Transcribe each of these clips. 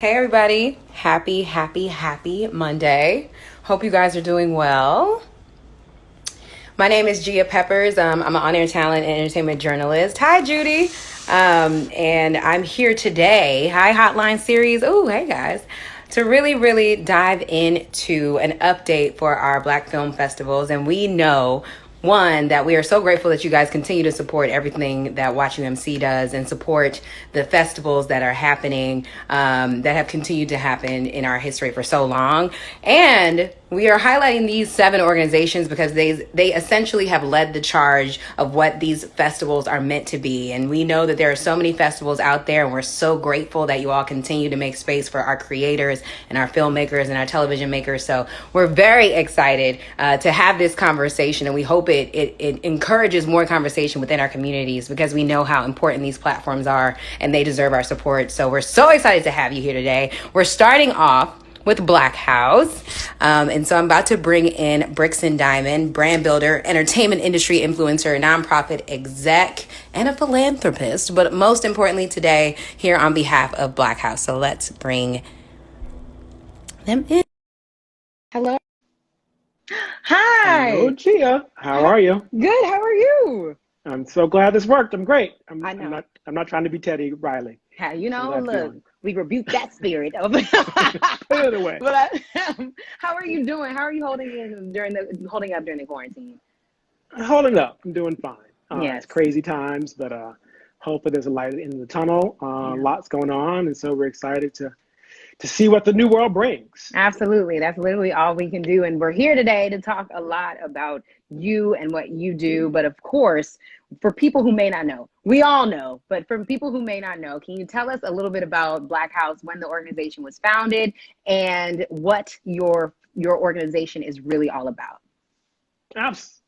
Hey everybody, happy Monday. Hope you guys are doing well. My name is Gia Peppers. I'm an on-air talent and entertainment journalist. Hi Judy. And I'm here today. Hi Hotline Series. Oh, hey guys. To really dive into an update for our Black film festivals. And we know one, that we are so grateful that you guys continue to support everything that Watch UMC does and support the festivals that are happening, that have continued to happen in our history for so long. And we are highlighting these 7 organizations because they essentially have led the charge of what these festivals are meant to be. And we know that there are so many festivals out there, and we're so grateful that you all continue to make space for our creators and our filmmakers and our television makers. So we're very excited to have this conversation, and we hope it encourages more conversation within our communities because we know how important these platforms are and they deserve our support. So we're so excited to have you here today. We're starting off with Black House. And so I'm about to bring in Brixton Diamond, brand builder, entertainment industry influencer, nonprofit exec, and a philanthropist. But most importantly today, here on behalf of Black House. So let's bring them in. Hello. Hello, Hi. Gia. How are you? Good. How are you? I'm so glad this worked. I'm great. I know. I'm not trying to be Teddy Riley. How How's that look, feeling? we rebuke that spirit of Put it away. but how are you doing? How are you holding up during the quarantine? Holding up. I'm doing fine. It's Yes. crazy times, but hopefully there's a light at the end of the tunnel. Yeah. Lots going on, and so we're excited to see what the new world brings. Absolutely. That's literally all we can do. And we're here today to talk a lot about you and what you do. But of course, for people who may not know, we all know, but for people who may not know, can you tell us a little bit about Black House, when the organization was founded, and what your organization is really all about? Abs-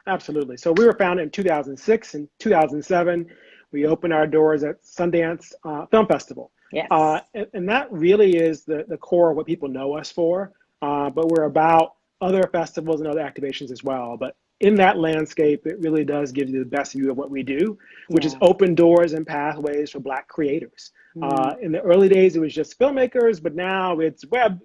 Absolutely. So we were founded in 2006 and 2007. We opened our doors at Sundance Film Festival. Yes. And that really is the core of what people know us for. But we're about other festivals and other activations as well. But in that landscape, it really does give you the best view of what we do, which is Yeah. open doors and pathways for Black creators. Mm, In the early days, it was just filmmakers, but now it's web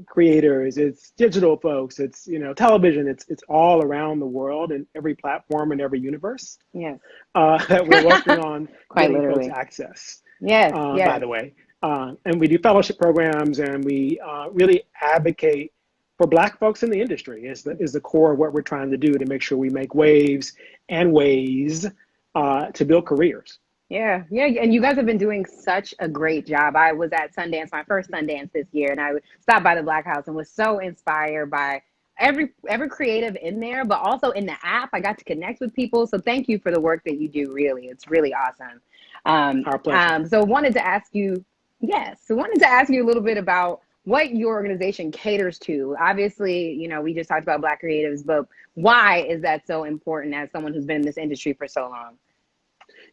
creators, it's digital folks, it's television, it's all around the world in every platform and every universe yes. that we're working on Quite getting folks literally. access. Yes. By Yes. the way, and we do fellowship programs, and we really advocate for Black folks in the industry. Is the core of what we're trying to do to make sure we make waves and ways to build careers. Yeah, yeah, and you guys have been doing such a great job. I was at Sundance, my first Sundance this year, and I stopped by the Black House and was so inspired by every creative in there, but also in the app. I got to connect with people. So thank you for the work that you do. Really, it's really awesome. Our pleasure. So wanted to ask you, yes, so wanted to ask you a little bit about what your organization caters to. Obviously, we just talked about Black creatives, but why is that so important as someone who's been in this industry for so long?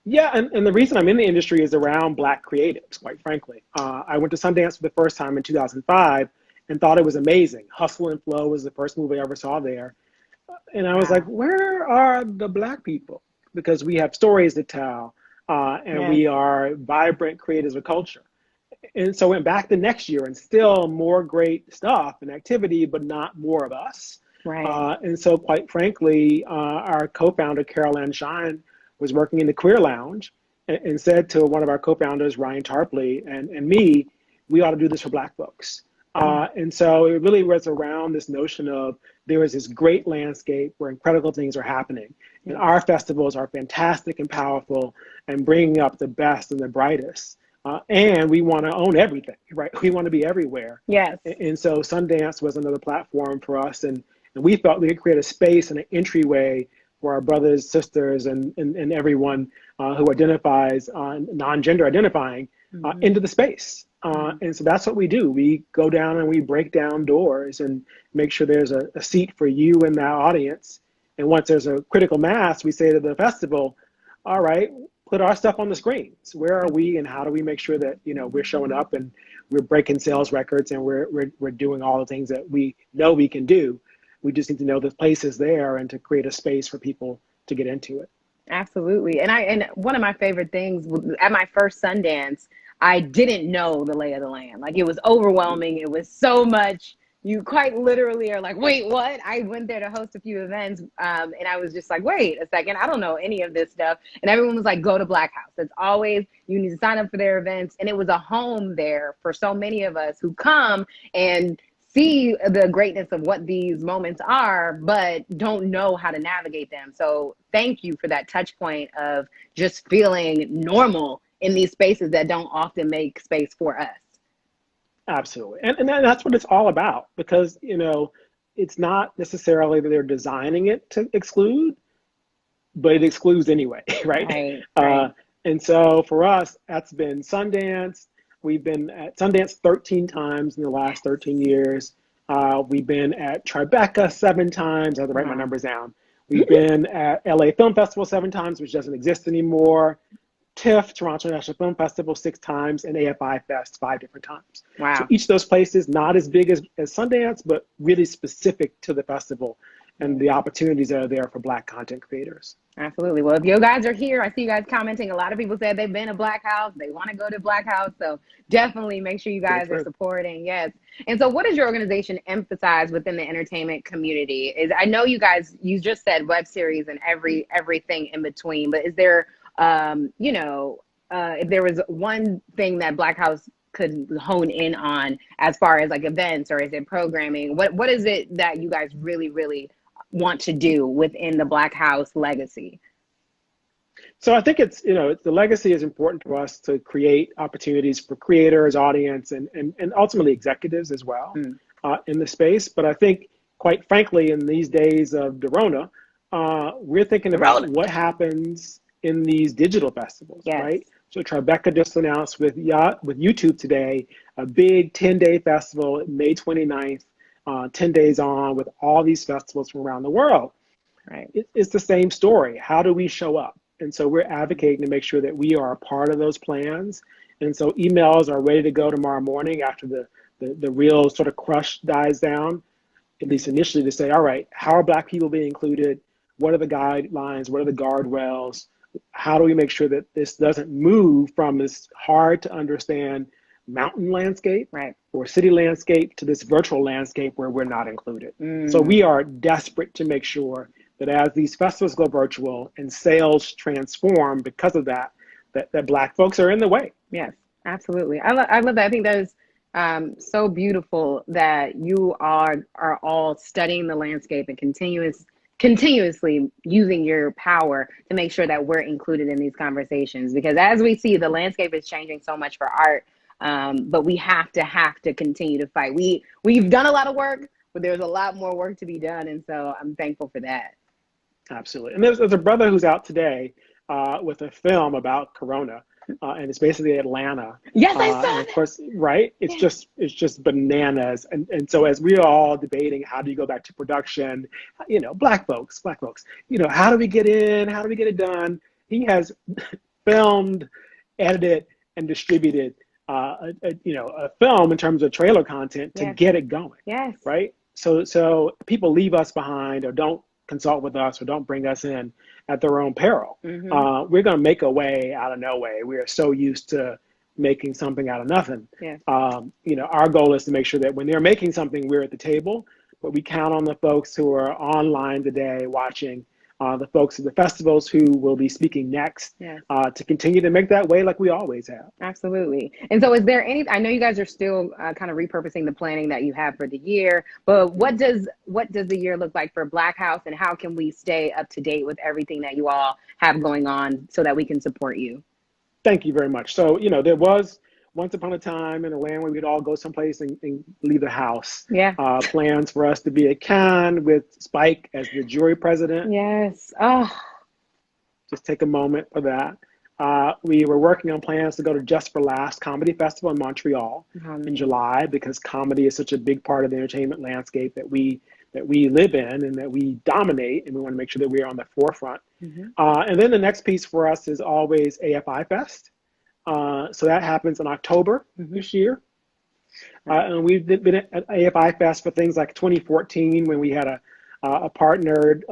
Yeah, and the reason I'm in the industry is around Black creatives, quite frankly. I went to Sundance for the first time in 2005 and thought it was amazing. Hustle and Flow was the first movie I ever saw there. And I was like, Wow. where are the Black people? Because we have stories to tell, and Yes. we are vibrant creators of culture. And so I went back the next year and still more great stuff and activity, but not more of us. Right. And so, quite frankly, our co-founder, Carol Ann Shine, was working in the Queer Lounge and said to one of our co-founders, Ryan Tarpley, and me, we ought to do this for Black folks. Yeah. And so it really was around this notion of there is this great landscape where incredible things are happening. And Yeah. our festivals are fantastic and powerful and bringing up the best and the brightest. And we want to own everything, right? We want to be everywhere. Yes. And so Sundance was another platform for us. And we thought we could create a space and an entryway for our brothers, sisters, and everyone who identifies non-gender identifying Mm-hmm. into the space. Mm-hmm. And so that's what we do. We go down and we break down doors and make sure there's a seat for you in that audience. And once there's a critical mass, we say to the festival, all right, put our stuff on the screens. Where are we, and how do we make sure that we're showing up and we're breaking sales records and we're doing all the things that we know we can do. We just need to know the place is there and to create a space for people to get into it. Absolutely. And one of my favorite things at my first Sundance, I didn't know the lay of the land. Like, it was overwhelming. It was so much. You quite literally are like, wait, what? I went there to host a few events, and I was just like, wait a second, I don't know any of this stuff. And everyone was like, go to Black House. It's always, you need to sign up for their events. And it was a home there for so many of us who come and see the greatness of what these moments are, but don't know how to navigate them. So thank you for that touch point of just feeling normal in these spaces that don't often make space for us. Absolutely. And that's what it's all about, because, it's not necessarily that they're designing it to exclude, but it excludes anyway, right? Right. And so for us, that's been Sundance. We've been at Sundance 13 times in the last 13 years. We've been at Tribeca 7 times. I have to write my numbers down. We've been at LA Film Festival 7 times, which doesn't exist anymore. TIFF, Toronto International Film Festival 6 times, and AFI Fest 5 different times. Wow. So each of those places, not as big as Sundance, but really specific to the festival and the opportunities that are there for Black content creators. Absolutely. Well, if you guys are here, I see you guys commenting. A lot of people said they've been to Black House. They want to go to Black House. So definitely make sure you guys are supporting. Yes. And so what does your organization emphasize within the entertainment community? I know you guys, you just said web series and everything in between, but is there, if there was one thing that Black House could hone in on as far as like events, or is it programming? What is it that you guys really want to do within the Black House legacy? So I think it's, the legacy is important for us to create opportunities for creators, audience, and ultimately executives as well in the space. But I think, quite frankly, in these days of Dorona, we're thinking about what happens in these digital festivals, right? So Tribeca just announced with YouTube today, a big 10-day festival, May 29th, 10 days on, with all these festivals from around the world. Right. It's the same story. How do we show up? And so we're advocating to make sure that we are a part of those plans. And so emails are ready to go tomorrow morning after the real sort of crush dies down, at least initially, to say, all right, how are Black people being included? What are the guidelines? What are the guardrails? How do we make sure that this doesn't move from this hard to understand mountain landscape or city landscape to this virtual landscape where we're not included? So we are desperate to make sure that as these festivals go virtual and sales transform because of that Black folks are in the way. Yes, absolutely. I love that. I think that is so beautiful that you are all studying the landscape and continuously using your power to make sure that we're included in these conversations, because as we see, the landscape is changing so much for art, but we have to continue to fight. We've done a lot of work, but there's a lot more work to be done, and so I'm thankful for that. Absolutely. And there's a brother who's out today with a film about Corona, and it's basically Atlanta. Yes, I saw and of course, right? It's just bananas. And so as we're all debating, how do you go back to production? Black folks, how do we get in? How do we get it done? He has filmed, edited, and distributed a film in terms of trailer content to get it going. Yes. Right? So people leave us behind or don't consult with us or don't bring us in at their own peril. We're going to make a way out of no way. We are so used to making something out of nothing. Our goal is to make sure that when they're making something, we're at the table, but we count on the folks who are online today watching, the folks at the festivals who will be speaking next, to continue to make that way like we always have. Absolutely. And so is there I know you guys are still kind of repurposing the planning that you have for the year, but what does the year look like for Black House, and how can we stay up to date with everything that you all have going on so that we can support you? Thank you very much. So, there was once upon a time in a land where we'd all go someplace and leave the house. Plans for us to be at Cannes with Spike as the jury president. Yes. Oh. Just take a moment for that. We were working on plans to go to Just for Laughs Comedy Festival in Montreal in July, because comedy is such a big part of the entertainment landscape that we live in and that we dominate, and we want to make sure that we're on the forefront. And then the next piece for us is always AFI Fest. So that happens in October this year. And we've been at AFI Fest for things like 2014, when we had a partnered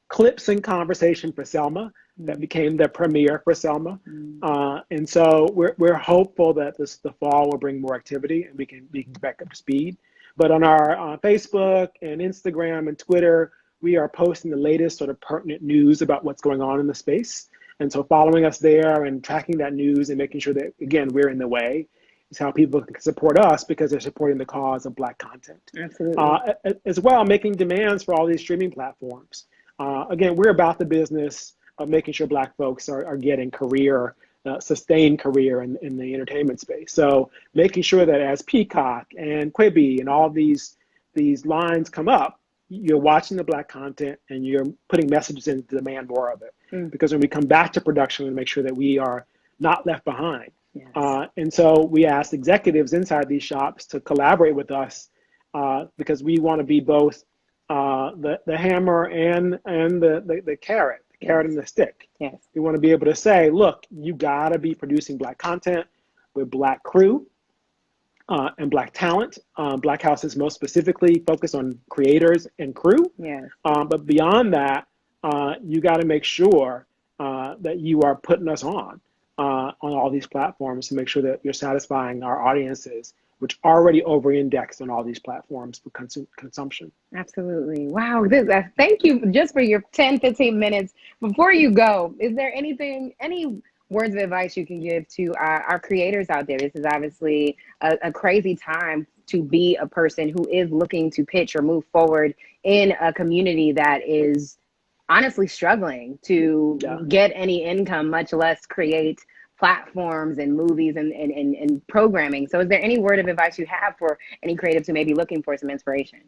clips and conversation for Selma, that became the premiere for Selma. Mm. And so we're hopeful that the fall will bring more activity and we can get back up to speed. But on our Facebook and Instagram and Twitter, we are posting the latest sort of pertinent news about what's going on in the space. And so following us there and tracking that news and making sure that, again, we're in the way is how people can support us because they're supporting the cause of Black content. Absolutely. As well, making demands for all these streaming platforms. Again, we're about the business of making sure Black folks are getting sustained career in the entertainment space. So making sure that as Peacock and Quibi and all these lines come up, you're watching the Black content and you're putting messages in to demand more of it. Because when we come back to production, we make sure that we are not left behind. Yes. And so we asked executives inside these shops to collaborate with us because we want to be both the hammer and the carrot. Carrot and the stick. Yes. We want to be able to say, look, you got to be producing Black content with Black crew and Black talent. Black House is most specifically focused on creators and crew. Yes. But beyond that, you got to make sure that you are putting us on all these platforms to make sure that you're satisfying our audiences, which already over-index on all these platforms for consumption. Absolutely. Wow. Thank you just for your 10, 15 minutes. Before you go, is there any words of advice you can give to our creators out there? This is obviously a crazy time to be a person who is looking to pitch or move forward in a community that is honestly struggling to get any income, much less create platforms and movies and programming. So is there any word of advice you have for any creatives who may be looking for some inspiration?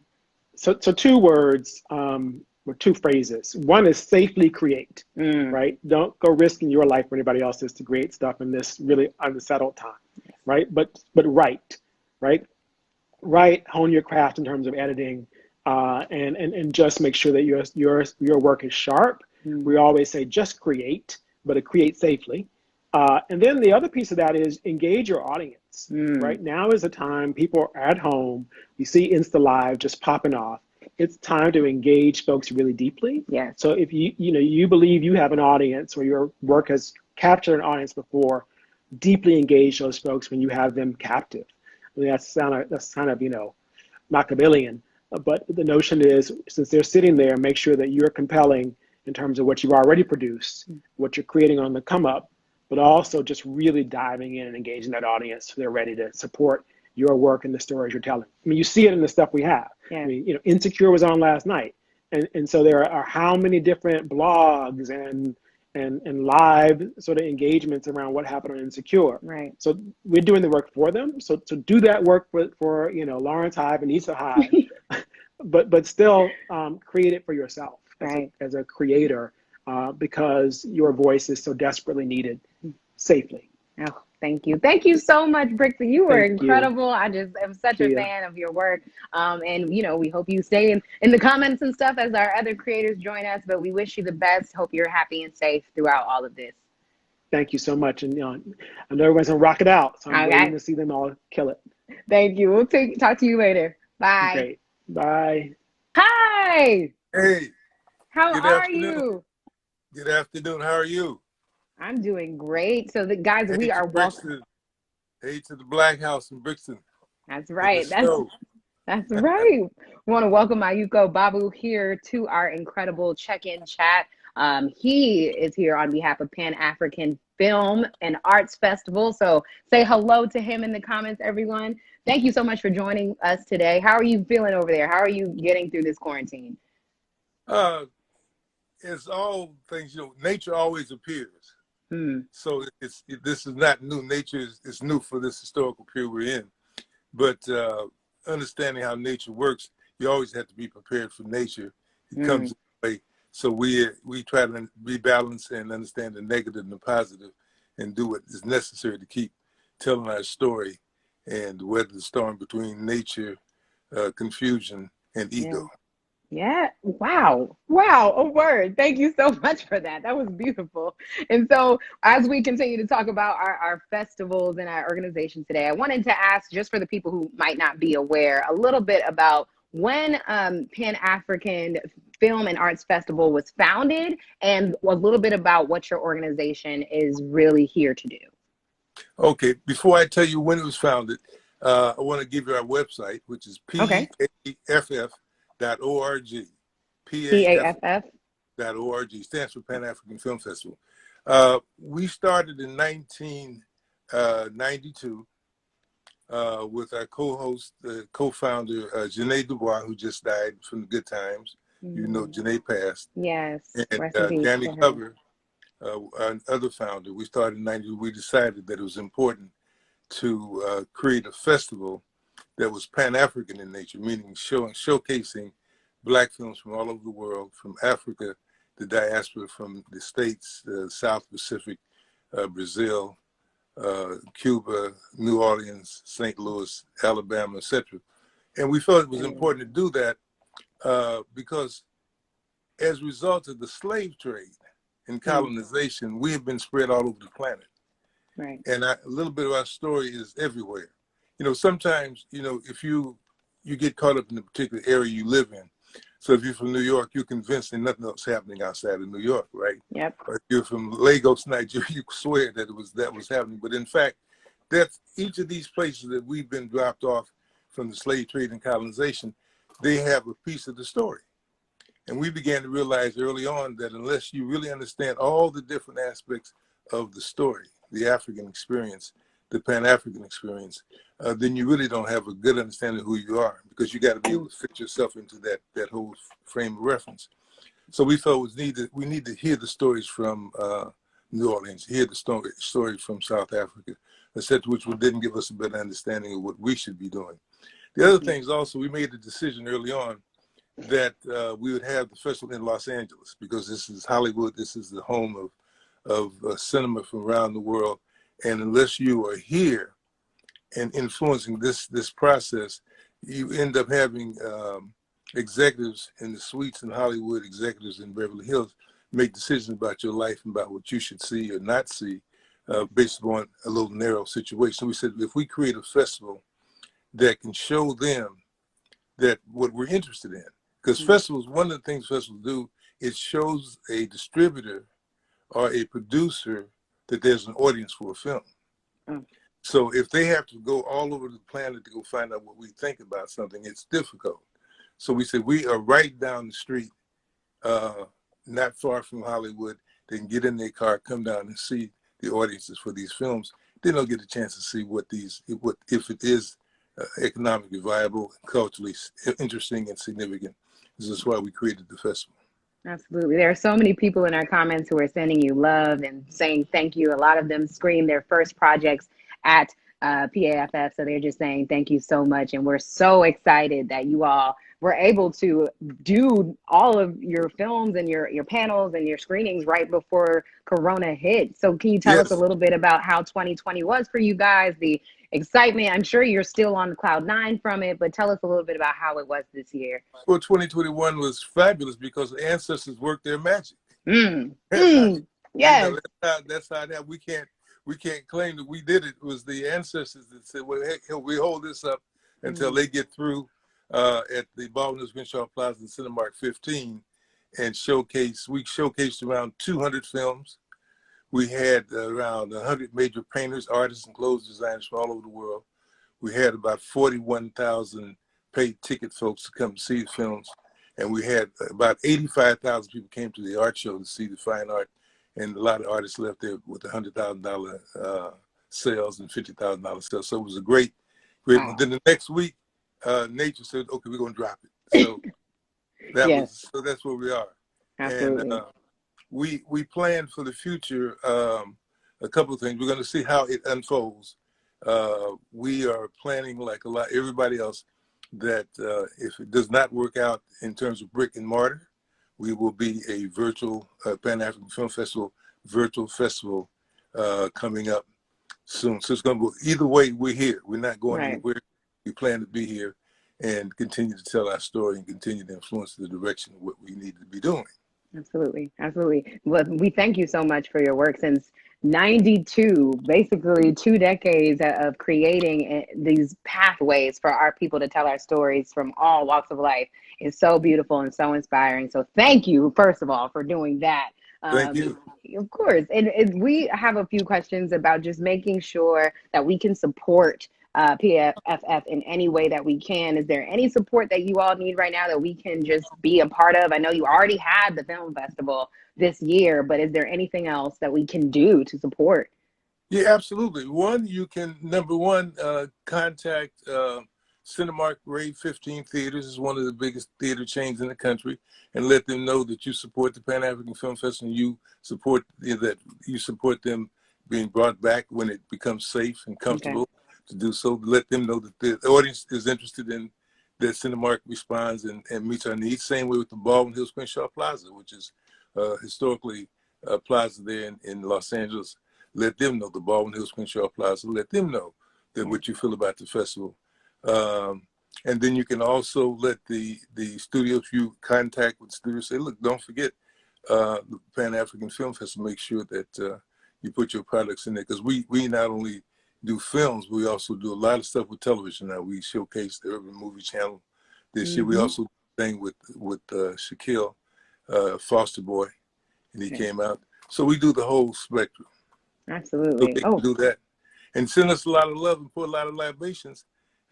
So 2 words or 2 phrases. One is safely create, right? Don't go risking your life or anybody else's to create stuff in this really unsettled time, right? But write, right? Write, hone your craft in terms of editing, and just make sure that your work is sharp. We always say just create, but create safely. And then the other piece of that is engage your audience. Right now is the time people are at home. You see Insta Live just popping off. It's time to engage folks really deeply. Yeah. So if you believe you have an audience or your work has captured an audience before, deeply engage those folks when you have them captive. I mean, that's kind of Machiavellian. But the notion is, since they're sitting there, make sure that you're compelling in terms of what you've already produced, what you're creating on the come up, but also just really diving in and engaging that audience so they're ready to support your work and the stories you're telling. I mean, you see it in the stuff we have. Yeah. I mean, Insecure was on last night. And so there are how many different blogs and live sort of engagements around what happened on Insecure. Right. So we're doing the work for them. So do that work for Lawrence Hive and Issa Hive, but still create it for yourself as a creator. Because your voice is so desperately needed safely. Oh, thank you. Thank you so much, Brixton. You were incredible. You. I just am such a fan of your work. And, we hope you stay in the comments and stuff as our other creators join us. But we wish you the best. Hope you're happy and safe throughout all of this. Thank you so much. And I know everyone's going to rock it out. So I'm waiting to see them all kill it. Thank you. We'll talk to you later. Bye. Great. Bye. Hi. Hey. How are you? Good afternoon. How are you? I'm doing great. So guys, we are welcome. Hey to the Black House in Brixton. That's right. That's right. We want to welcome Mayuko Babu here to our incredible check-in chat. He is here on behalf of Pan-African Film and Arts Festival. So say hello to him in the comments, everyone. Thank you so much for joining us today. How are you feeling over there? How are you getting through this quarantine? It's all things, nature always appears. So this is not new. Nature is new for this historical period we're in. But understanding how nature works, you always have to be prepared for nature. It comes in way. So we try to be balanced and understand the negative and the positive and do what is necessary to keep telling our story and weather the storm between nature, confusion, and ego. Yeah. Wow. A word. Thank you so much for that. That was beautiful. And so as we continue to talk about our festivals and our organization today, I wanted to ask, just for the people who might not be aware, a little bit about when Pan-African Film and Arts Festival was founded, and a little bit about what your organization is really here to do. Okay, before I tell you when it was founded, I want to give you our website, which is paff.org. PAFF.org. Stands for Pan African Film Festival. We started in 1992 with our co-host, co-founder, Janae Dubois, who just died from the Good Times. You know, Janae passed. Yes. And Danny Cover, another founder. We started in 92. We decided that it was important to create a festival that was Pan-African in nature, meaning showcasing Black films from all over the world, from Africa, the diaspora, from the States, South Pacific, Brazil, Cuba, New Orleans, St. Louis, Alabama, etc. And we felt it was important to do that because as a result of the slave trade and colonization, we have been spread all over the planet. Right. And a little bit of our story is everywhere. You know, sometimes, you know, if you get caught up in the particular area you live in. So if you're from New York, you're convinced there's nothing else happening outside of New York, right? Yep. Or if you're from Lagos, Nigeria, you swear that was happening. But in fact, that's each of these places that we've been dropped off from the slave trade and colonization, they have a piece of the story. And we began to realize early on that unless you really understand all the different aspects of the story, the African experience, the Pan-African experience, then you really don't have a good understanding of who you are, because you got to be able to fit yourself into that whole frame of reference. So we felt we need to hear the stories from New Orleans, hear the stories from South Africa, etc., which didn't give us a better understanding of what we should be doing. The other things also, we made the decision early on that we would have the festival in Los Angeles, because this is Hollywood, this is the home of cinema from around the world. And unless you are here and influencing this process, you end up having executives in the suites in Hollywood, executives in Beverly Hills, make decisions about your life and about what you should see or not see based on a little narrow situation. We said, if we create a festival that can show them that what we're interested in, because festivals, one of the things festivals do, it shows a distributor or a producer that there's an audience for a film. So if they have to go all over the planet to go find out what we think about something, it's difficult. So we said, we are right down the street, not far from Hollywood. They can get in their car, come down and see the audiences for these films. Then they'll get a chance to see if it is economically viable, culturally interesting and significant. This is why we created the festival. Absolutely. There are so many people in our comments who are sending you love and saying thank you. A lot of them screamed their first projects at PAFF. So they're just saying thank you so much. And we're so excited that you all were able to do all of your films and your panels and your screenings right before Corona hit. So can you tell us a little bit about how 2020 was for you guys, the excitement? I'm sure you're still on cloud 9 from it, but tell us a little bit about how it was this year. Well, 2021 was fabulous because the ancestors worked their magic. Yes. You know, that's how that we can't claim that we did it. It was the ancestors that said, well, heck, we hold this up until they get through at the Baldwin Crenshaw Plaza in Cinemark 15 and we showcased around 200 films. We had around 100 major painters, artists, and clothes designers from all over the world. We had about 41,000 paid ticket folks to come see the films. And we had about 85,000 people came to the art show to see the fine art. And a lot of artists left there with $100,000 sales and $50,000 sales. So it was a great one. Then the next week, Nature said, okay, we're going to drop it. So that's where we are. Absolutely. And we plan for the future a couple of things. We're going to see how it unfolds. We are planning, like everybody else, that if it does not work out in terms of brick and mortar, we will be a virtual Pan-African Film Festival, virtual festival coming up soon. So it's going to be, either way, we're here. We're not going anywhere. We plan to be here and continue to tell our story and continue to influence the direction of what we need to be doing. Absolutely. Absolutely. Well, we thank you so much for your work, since 92, basically 2 decades of creating these pathways for our people to tell our stories from all walks of life is so beautiful and so inspiring. So thank you, first of all, for doing that. Thank you. Of course. And we have a few questions about just making sure that we can support PFF in any way that we can. Is there any support that you all need right now that we can just be a part of? I know you already had the film festival this year, but is there anything else that we can do to support? Yeah, absolutely. One, you can, number one, contact Cinemark Rave 15 Theaters, is one of the biggest theater chains in the country, and let them know that you support the Pan-African Film Festival, and you support that you support them being brought back when it becomes safe and comfortable to do so. Let them know that the audience is interested in that Cinemark responds and meets our needs. Same way with the Baldwin Hills Crenshaw Plaza, which is historically a plaza there in Los Angeles. Let them know, the Baldwin Hills Crenshaw Plaza, let them know that what you feel about the festival. And then you can also let the studio, if you contact with the studio, say, look, don't forget the Pan-African Film Festival, make sure that you put your products in there. Because we not only do films, we also do a lot of stuff with television now. We showcase the Urban Movie Channel this year. We also do a thing with Shaquille Foster Boy, and he came out. So we do the whole spectrum. Absolutely. So they can do that. And send us a lot of love and put a lot of libations.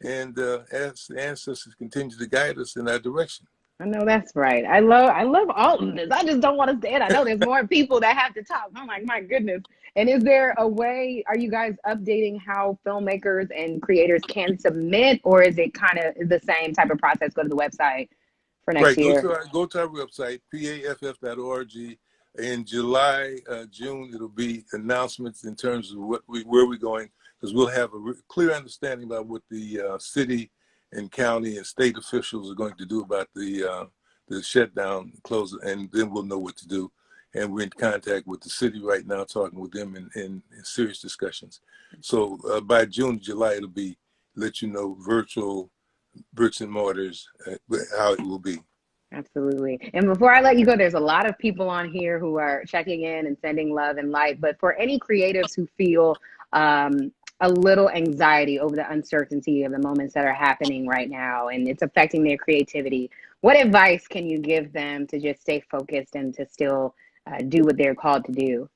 And as the ancestors continue to guide us in that direction. I know that's right. I love all of this. I just don't want to say it. I know there's more people that have to talk. I'm like, my goodness. And is there a way, are you guys updating how filmmakers and creators can submit, or is it kind of the same type of process? Go to the website for next year. Go to our website, paff.org. In July, June, it'll be announcements in terms of where we're going, because we'll have a clear understanding about what the city and county and state officials are going to do about the shutdown, close, and then we'll know what to do. And we're in contact with the city right now, talking with them in serious discussions. So by June, July, it'll be, let you know, virtual bricks and mortars, how it will be. Absolutely. And before I let you go, there's a lot of people on here who are checking in and sending love and light. But for any creatives who feel a little anxiety over the uncertainty of the moments that are happening right now and it's affecting their creativity, what advice can you give them to just stay focused and to still do what they're called to do?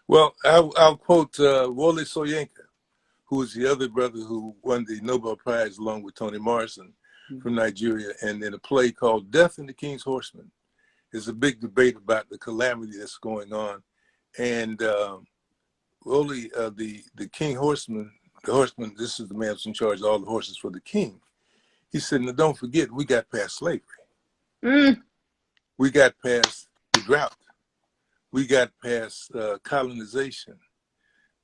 Well, I'll quote Wole Soyinka, who is the other brother who won the Nobel Prize along with Toni Morrison from Nigeria, and in a play called Death and the King's Horseman. There's a big debate about the calamity that's going on. And Wole, the King Horseman, the horseman, this is the man who's in charge of all the horses for the king. He said, now don't forget, we got past slavery. We got past the drought. We got past colonization.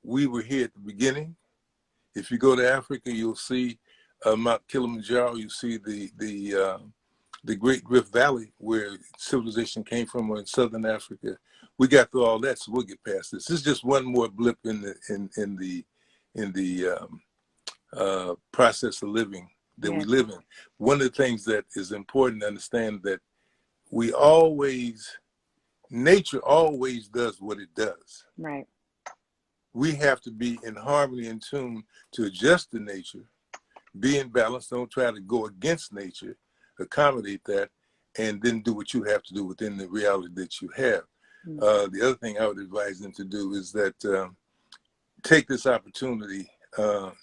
We were here at the beginning. If you go to Africa, you'll see Mount Kilimanjaro. You see the Great Rift Valley, where civilization came from, or in Southern Africa. We got through all that, so we'll get past this. This is just one more blip in the process of living that we live in. One of the things that is important to understand that nature always does what it does. Right. We have to be in harmony and tune to adjust to nature, be in balance. Don't try to go against nature, accommodate that, and then do what you have to do within the reality that you have. The other thing I would advise them to do is that take this opportunity.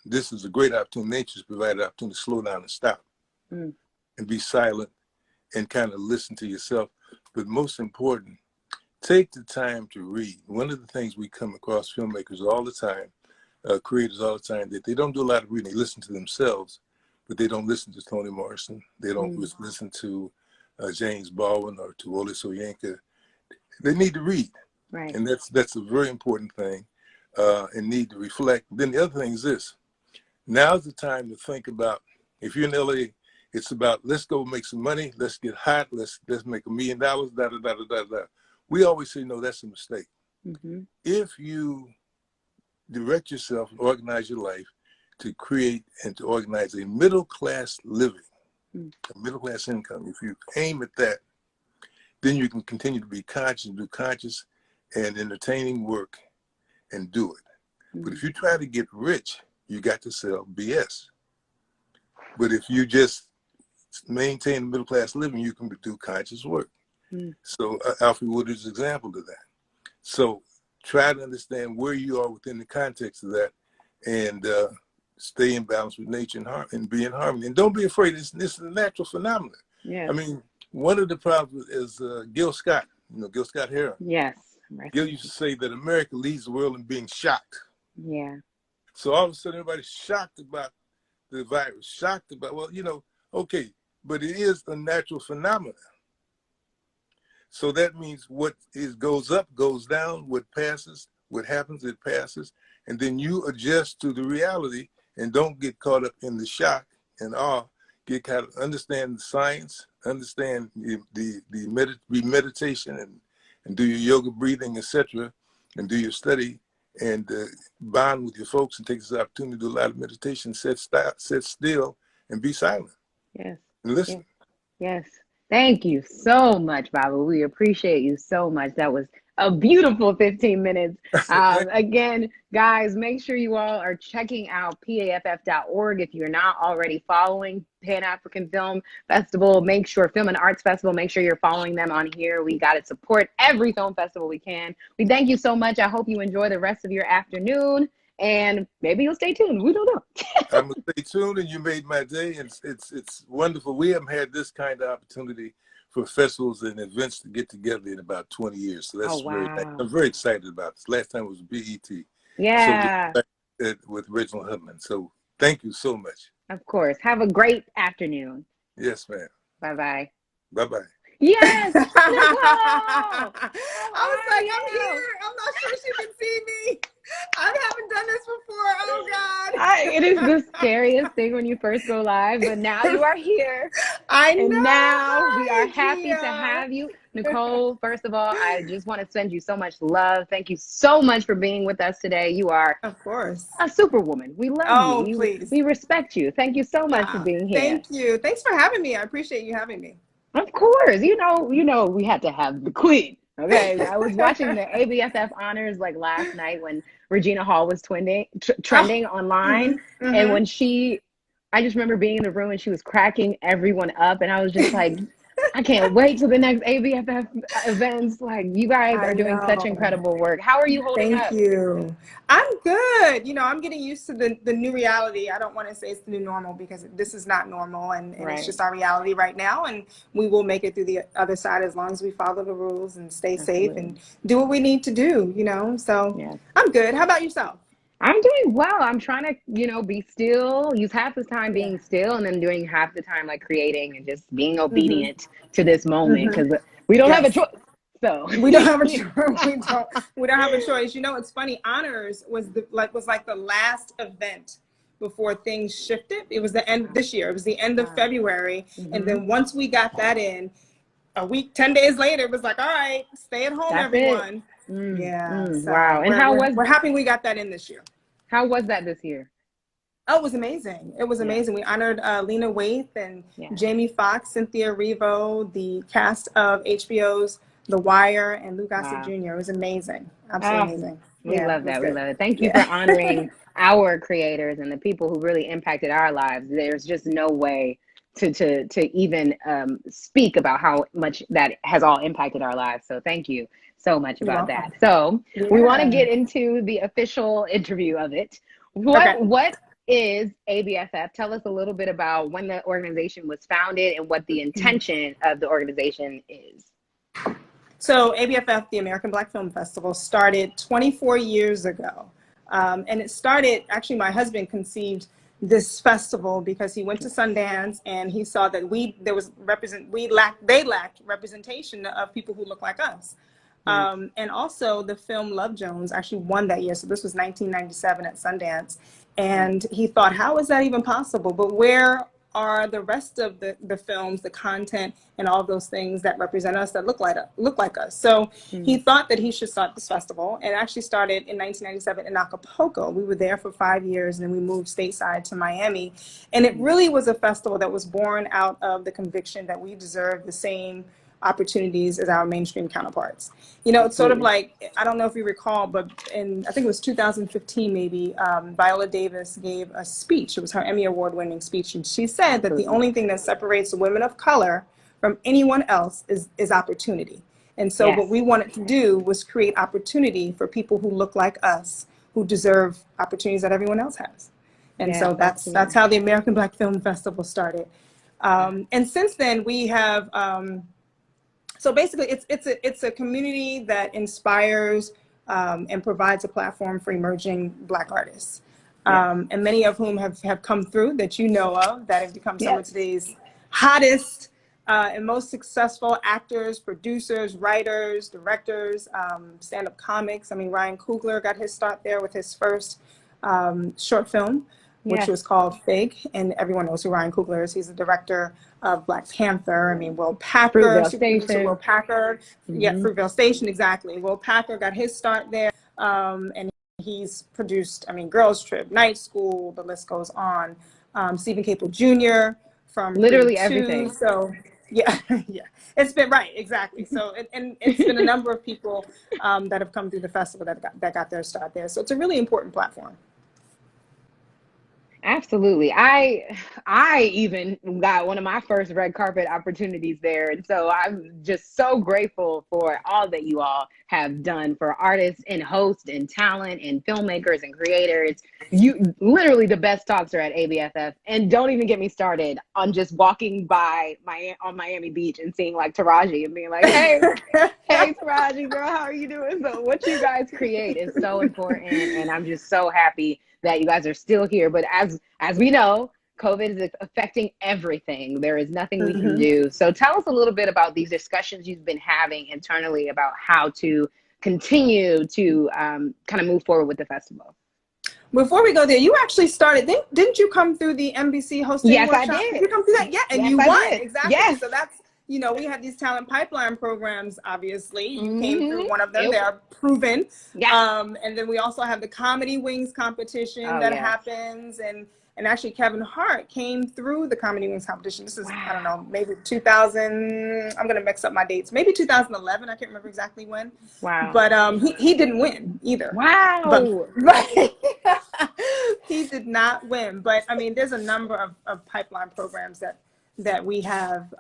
This is a great opportunity. Nature's provided an opportunity to slow down and stop and be silent and kind of listen to yourself. But most important, take the time to read. One of the things we come across filmmakers all the time, creators all the time, that they don't do a lot of reading. They listen to themselves, but they don't listen to Toni Morrison. They don't listen to James Baldwin or to Wole Soyinka. They need to read, right? And that's a very important thing, and need to reflect. Then the other thing is this: now's the time to think about. If you're in LA, it's about, let's go make some money, let's get hot, let's make $1 million. Da da da da da. We always say no, that's a mistake. If you direct yourself and organize your life to create and to organize a middle class living, a middle class income, if you aim at that, then you can continue to be conscious and do conscious and entertaining work and do it. But if you try to get rich, you got to sell BS. But if you just maintain middle class living, you can do conscious work. So Alfred Woodard's example of that. So try to understand where you are within the context of that, and stay in balance with nature and be in harmony. And don't be afraid. This is a natural phenomenon. Yeah. I mean, one of the problems is Gil Scott. Gil Scott Heron. Yes. Gil used to say that America leads the world in being shocked. Yeah. So all of a sudden, everybody's shocked about the virus, shocked about, well, okay, but it is a natural phenomenon. So that means what goes up, goes down, what passes, what happens, it passes. And then you adjust to the reality and don't get caught up in the shock and awe. Get kind of understand the science, understand the meditation and do your yoga breathing, etc., and do your study and bond with your folks and take this opportunity to do a lot of meditation, sit still and be silent. Yes. And listen. Yes. Thank you so much, Baba. We appreciate you so much. That was a beautiful 15 minutes. Again, guys, make sure you all are checking out PAFF.org. If you're not already following Pan-African Film Festival, Film and Arts Festival, make sure you're following them on here. We got to support every film festival we can. We thank you so much. I hope you enjoy the rest of your afternoon. And maybe you'll stay tuned. We don't know. I'm gonna stay tuned, and you made my day. And it's wonderful. We haven't had this kind of opportunity for festivals and events to get together in about 20 years. So that's I'm very excited about this. Last time was BET. Yeah. So with Reginald Hubman. So thank you so much. Of course. Have a great afternoon. Yes, ma'am. Bye-bye. Bye-bye. Yes. I was like, I'm here. I'm not sure she can see me. I haven't done this before. Oh God. It is the scariest thing when you first go live, but now you are here. I know. And now we are happy to have you. Nicole, first of all, I just want to send you so much love. Thank you so much for being with us today. You are, of course, a superwoman. We love you. Please. We respect you. Thank you so much for being here. Thank you. Thanks for having me. I appreciate you having me. Of course. You know, we had to have the queen. Okay. I was watching the ABFF honors like last night when Regina Hall was trending online. Mm-hmm. And when I just remember being in the room and she was cracking everyone up. And I was just like, I can't wait till the next ABFF events. Like, you guys are doing such incredible work. How are you holding up? Thank you. I'm good. I'm getting used to the new reality. I don't want to say it's the new normal because this is not normal, and it's just our reality right now. And we will make it through the other side as long as we follow the rules and stay safe and do what we need to do, So I'm good. How about yourself? I'm doing well. I'm trying to, be still, use half the time being still, and then doing half the time like creating and just being obedient to this moment, because we don't have a choice. So we don't have a choice. We don't have a choice. It's funny. Honors was like the last event before things shifted. It was the end this year. It was the end of February, and then once we got that in, a week, 10 days later, it was like, all right, stay at home, everyone. Wow. And we're happy we got that in this year. How was that this year? Oh, it was amazing. It was amazing. We honored Lena Waithe and Jamie Foxx, Cynthia Erivo, the cast of HBO's The Wire, and Lou Gossett Jr. It was amazing. Absolutely amazing. We love that. We love it. Thank you for honoring our creators and the people who really impacted our lives. There's just no way to even speak about how much that has all impacted our lives. So thank you so much about that. So we want to get into the official interview of it. What is ABFF? Tell us a little bit about when the organization was founded and what the intention of the organization is. So ABFF, the American Black Film Festival, started 24 years ago. And it started, actually my husband conceived this festival because he went to Sundance and he saw that they lacked representation of people who look like us. And also the film Love Jones actually won that year. So this was 1997 at Sundance. And he thought, how is that even possible? But where are the rest of the films, the content, and all of those things that represent us, that look like us? So he thought that he should start this festival, and actually started in 1997 in Acapulco. We were there for 5 years, and then we moved stateside to Miami. And it really was a festival that was born out of the conviction that we deserve the same opportunities as our mainstream counterparts. You know, it's sort of like, I don't know if you recall, but I think it was 2015 maybe, Viola Davis gave a speech. It was her Emmy Award winning speech. And she said that the only thing that separates women of color from anyone else is opportunity. And so what we wanted to do was create opportunity for people who look like us, who deserve opportunities that everyone else has. And so that's how the American Black Film Festival started. And since then we have, so basically it's a community that inspires and provides a platform for emerging Black artists. And many of whom have come through that you know of, that have become some of today's hottest and most successful actors, producers, writers, directors, stand-up comics. I mean, Ryan Coogler got his start there with his first short film, which was called Fig, and everyone knows who Ryan Coogler is. He's the director of Black Panther. I mean, Will Packer, Will Packer, Fruitvale Station, exactly. Will Packer got his start there, and he's produced, I mean, Girls Trip, Night School, the list goes on. Stephen Caple Jr. from literally everything. So yeah, it's been exactly. So and it's been a number of people that have come through the festival that got their start there. So it's a really important platform. Absolutely. I even got one of my first red carpet opportunities there. And so I'm just so grateful for all that you all have done for artists and hosts and talent and filmmakers and creators. You literally, the best talks are at ABFF. And don't even get me started on just walking by on Miami Beach and seeing like Taraji and being like, hey, hey Taraji, girl, how are you doing? So what you guys create is so important. And I'm just so happy that you guys are still here. But as we know, COVID is affecting everything. There is nothing we can do. So tell us a little bit about these discussions you've been having internally about how to continue to kind of move forward with the festival. Before we go there, you actually started, didn't you come through the NBC hosting workshop? I did. Did you come through that? Yeah, and you I won. did. Exactly. Yes. So that's, you know, we have these talent pipeline programs, obviously. You came through one of them. They are proven. And then we also have the Comedy Wings competition that happens. And actually Kevin Hart came through the Comedy Wings competition. This is, I don't know, maybe 2000, I'm going to mix up my dates. Maybe 2011. I can't remember exactly when. Wow. But he didn't win either. Wow. But he did not win. But I mean, there's a number of pipeline programs that we have,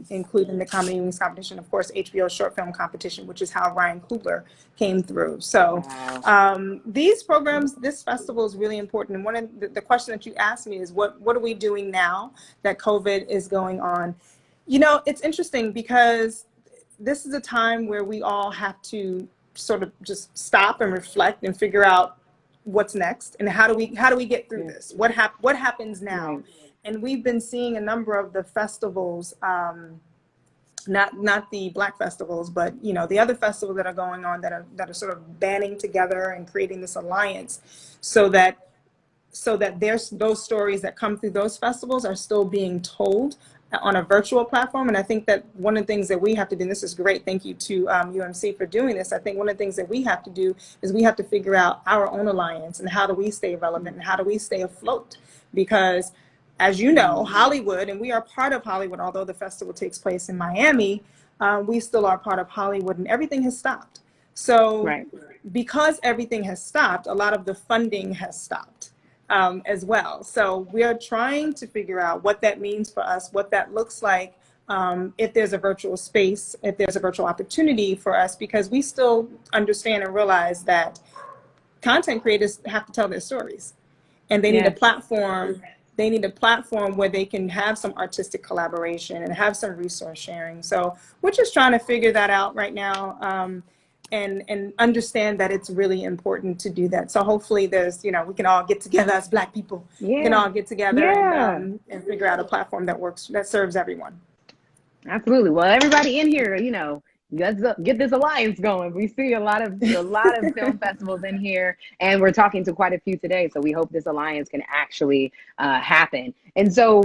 including the Comedy Wings competition, of course, HBO short film competition, which is how Ryan Coogler came through. So these programs, this festival is really important. And one of the question that you asked me is what are we doing now that COVID is going on? You know, it's interesting because this is a time where we all have to sort of just stop and reflect and figure out what's next and how do we get through this? What happens now? And we've been seeing a number of the festivals, not the Black festivals, but you know the other festivals that are going on that are sort of banding together and creating this alliance, so that there's those stories that come through those festivals are still being told on a virtual platform. And I think that one of the things that we have to do, and this is great, thank you to UMC for doing this. I think one of the things that we have to do is we have to figure out our own alliance and how do we stay relevant and how do we stay afloat, because as you know, Hollywood, and we are part of Hollywood, although the festival takes place in Miami, we still are part of Hollywood and everything has stopped. So because everything has stopped, a lot of the funding has stopped as well. So we are trying to figure out what that means for us, what that looks like, if there's a virtual space, if there's a virtual opportunity for us, because we still understand and realize that content creators have to tell their stories and they need a platform. They need a platform where they can have some artistic collaboration and have some resource sharing. So we're just trying to figure that out right now, and understand that it's really important to do that. So hopefully there's, you know, we can all get together as Black people, can all get together and figure out a platform that works, that serves everyone. Absolutely. Well, everybody in here, you know, let's get this alliance going. We see a lot of film festivals in here, and we're talking to quite a few today. So we hope this alliance can actually happen. And so,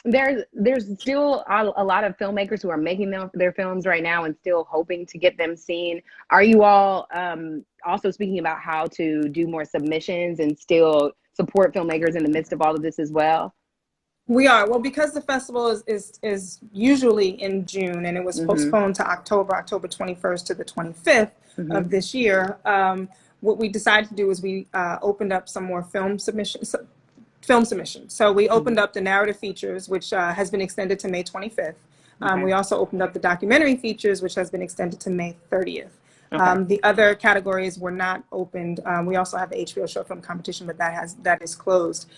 there's still a lot of filmmakers who are making their films right now and still hoping to get them seen. Are you all also speaking about how to do more submissions and still support filmmakers in the midst of all of this as well? We are. Well, because the festival is usually in June, and it was postponed to October 21st to the 25th of this year. What we decided to do is we opened up some more film submissions. So we opened up the narrative features, which has been extended to May 25th. We also opened up the documentary features, which has been extended to May 30th. The other categories were not opened. We also have the HBO short film competition, but that is closed.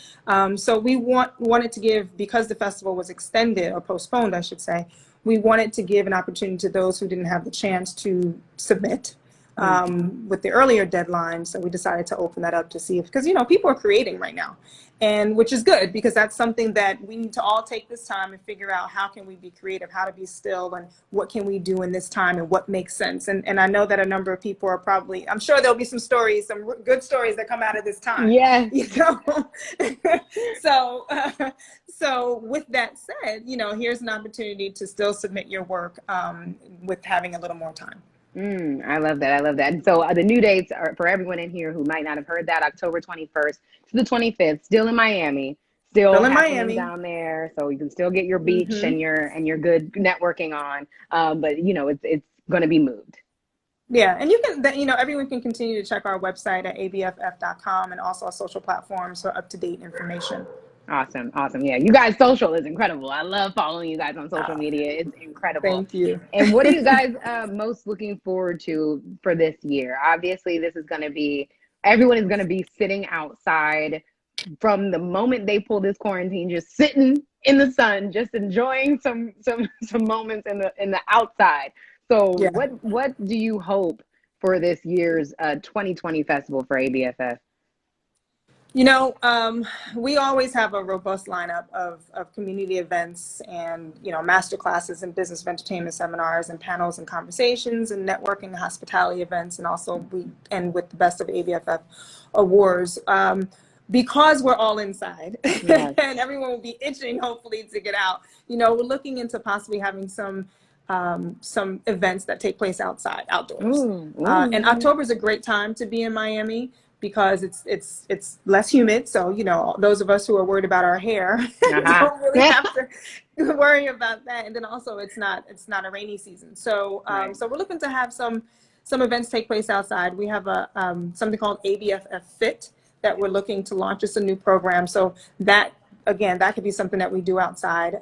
So we wanted to give, because the festival was extended or postponed, I should say, we wanted to give an opportunity to those who didn't have the chance to submit with the earlier deadline. So we decided to open that up to see if, because, you know, people are creating right now, and which is good, because that's something that we need to all take this time and figure out, how can we be creative, how to be still, and what can we do in this time, and what makes sense. And I know that a number of people are probably, I'm sure there'll be some stories, some good stories that come out of this time. Yeah. You know? So with that said, you know, here's an opportunity to still submit your work with having a little more time. I love that. I love that. And so the new dates are, for everyone in here who might not have heard that, October 21st to the 25th, still in Miami, still in Miami down there. So you can still get your beach and your good networking on. But you know, it's going to be moved. Yeah, and you can, you know, everyone can continue to check our website at abff.com and also our social platforms for up-to-date information. Awesome. Yeah, you guys' social is incredible. I love following you guys on social media. It's incredible. Thank you. And what are you guys most looking forward to for this year? Obviously, this is going to be, everyone is going to be sitting outside from the moment they pull this quarantine, just sitting in the sun, just enjoying some moments in the outside. So yeah. What do you hope for this year's 2020 festival for ABFF? You know, we always have a robust lineup of community events and, you know, master classes and business of entertainment seminars and panels and conversations and networking and hospitality events. And also we end with the Best of ABFF awards. Because we're all inside yes. and everyone will be itching, hopefully, to get out. You know, we're looking into possibly having some events that take place outdoors. And October is a great time to be in Miami, because it's less humid. So, you know, those of us who are worried about our hair don't really have to worry about that. And then also it's not a rainy season. So right. So we're looking to have some events take place outside. We have something called ABFF Fit that we're looking to launch. It's a new program. So that, again, that could be something that we do outside,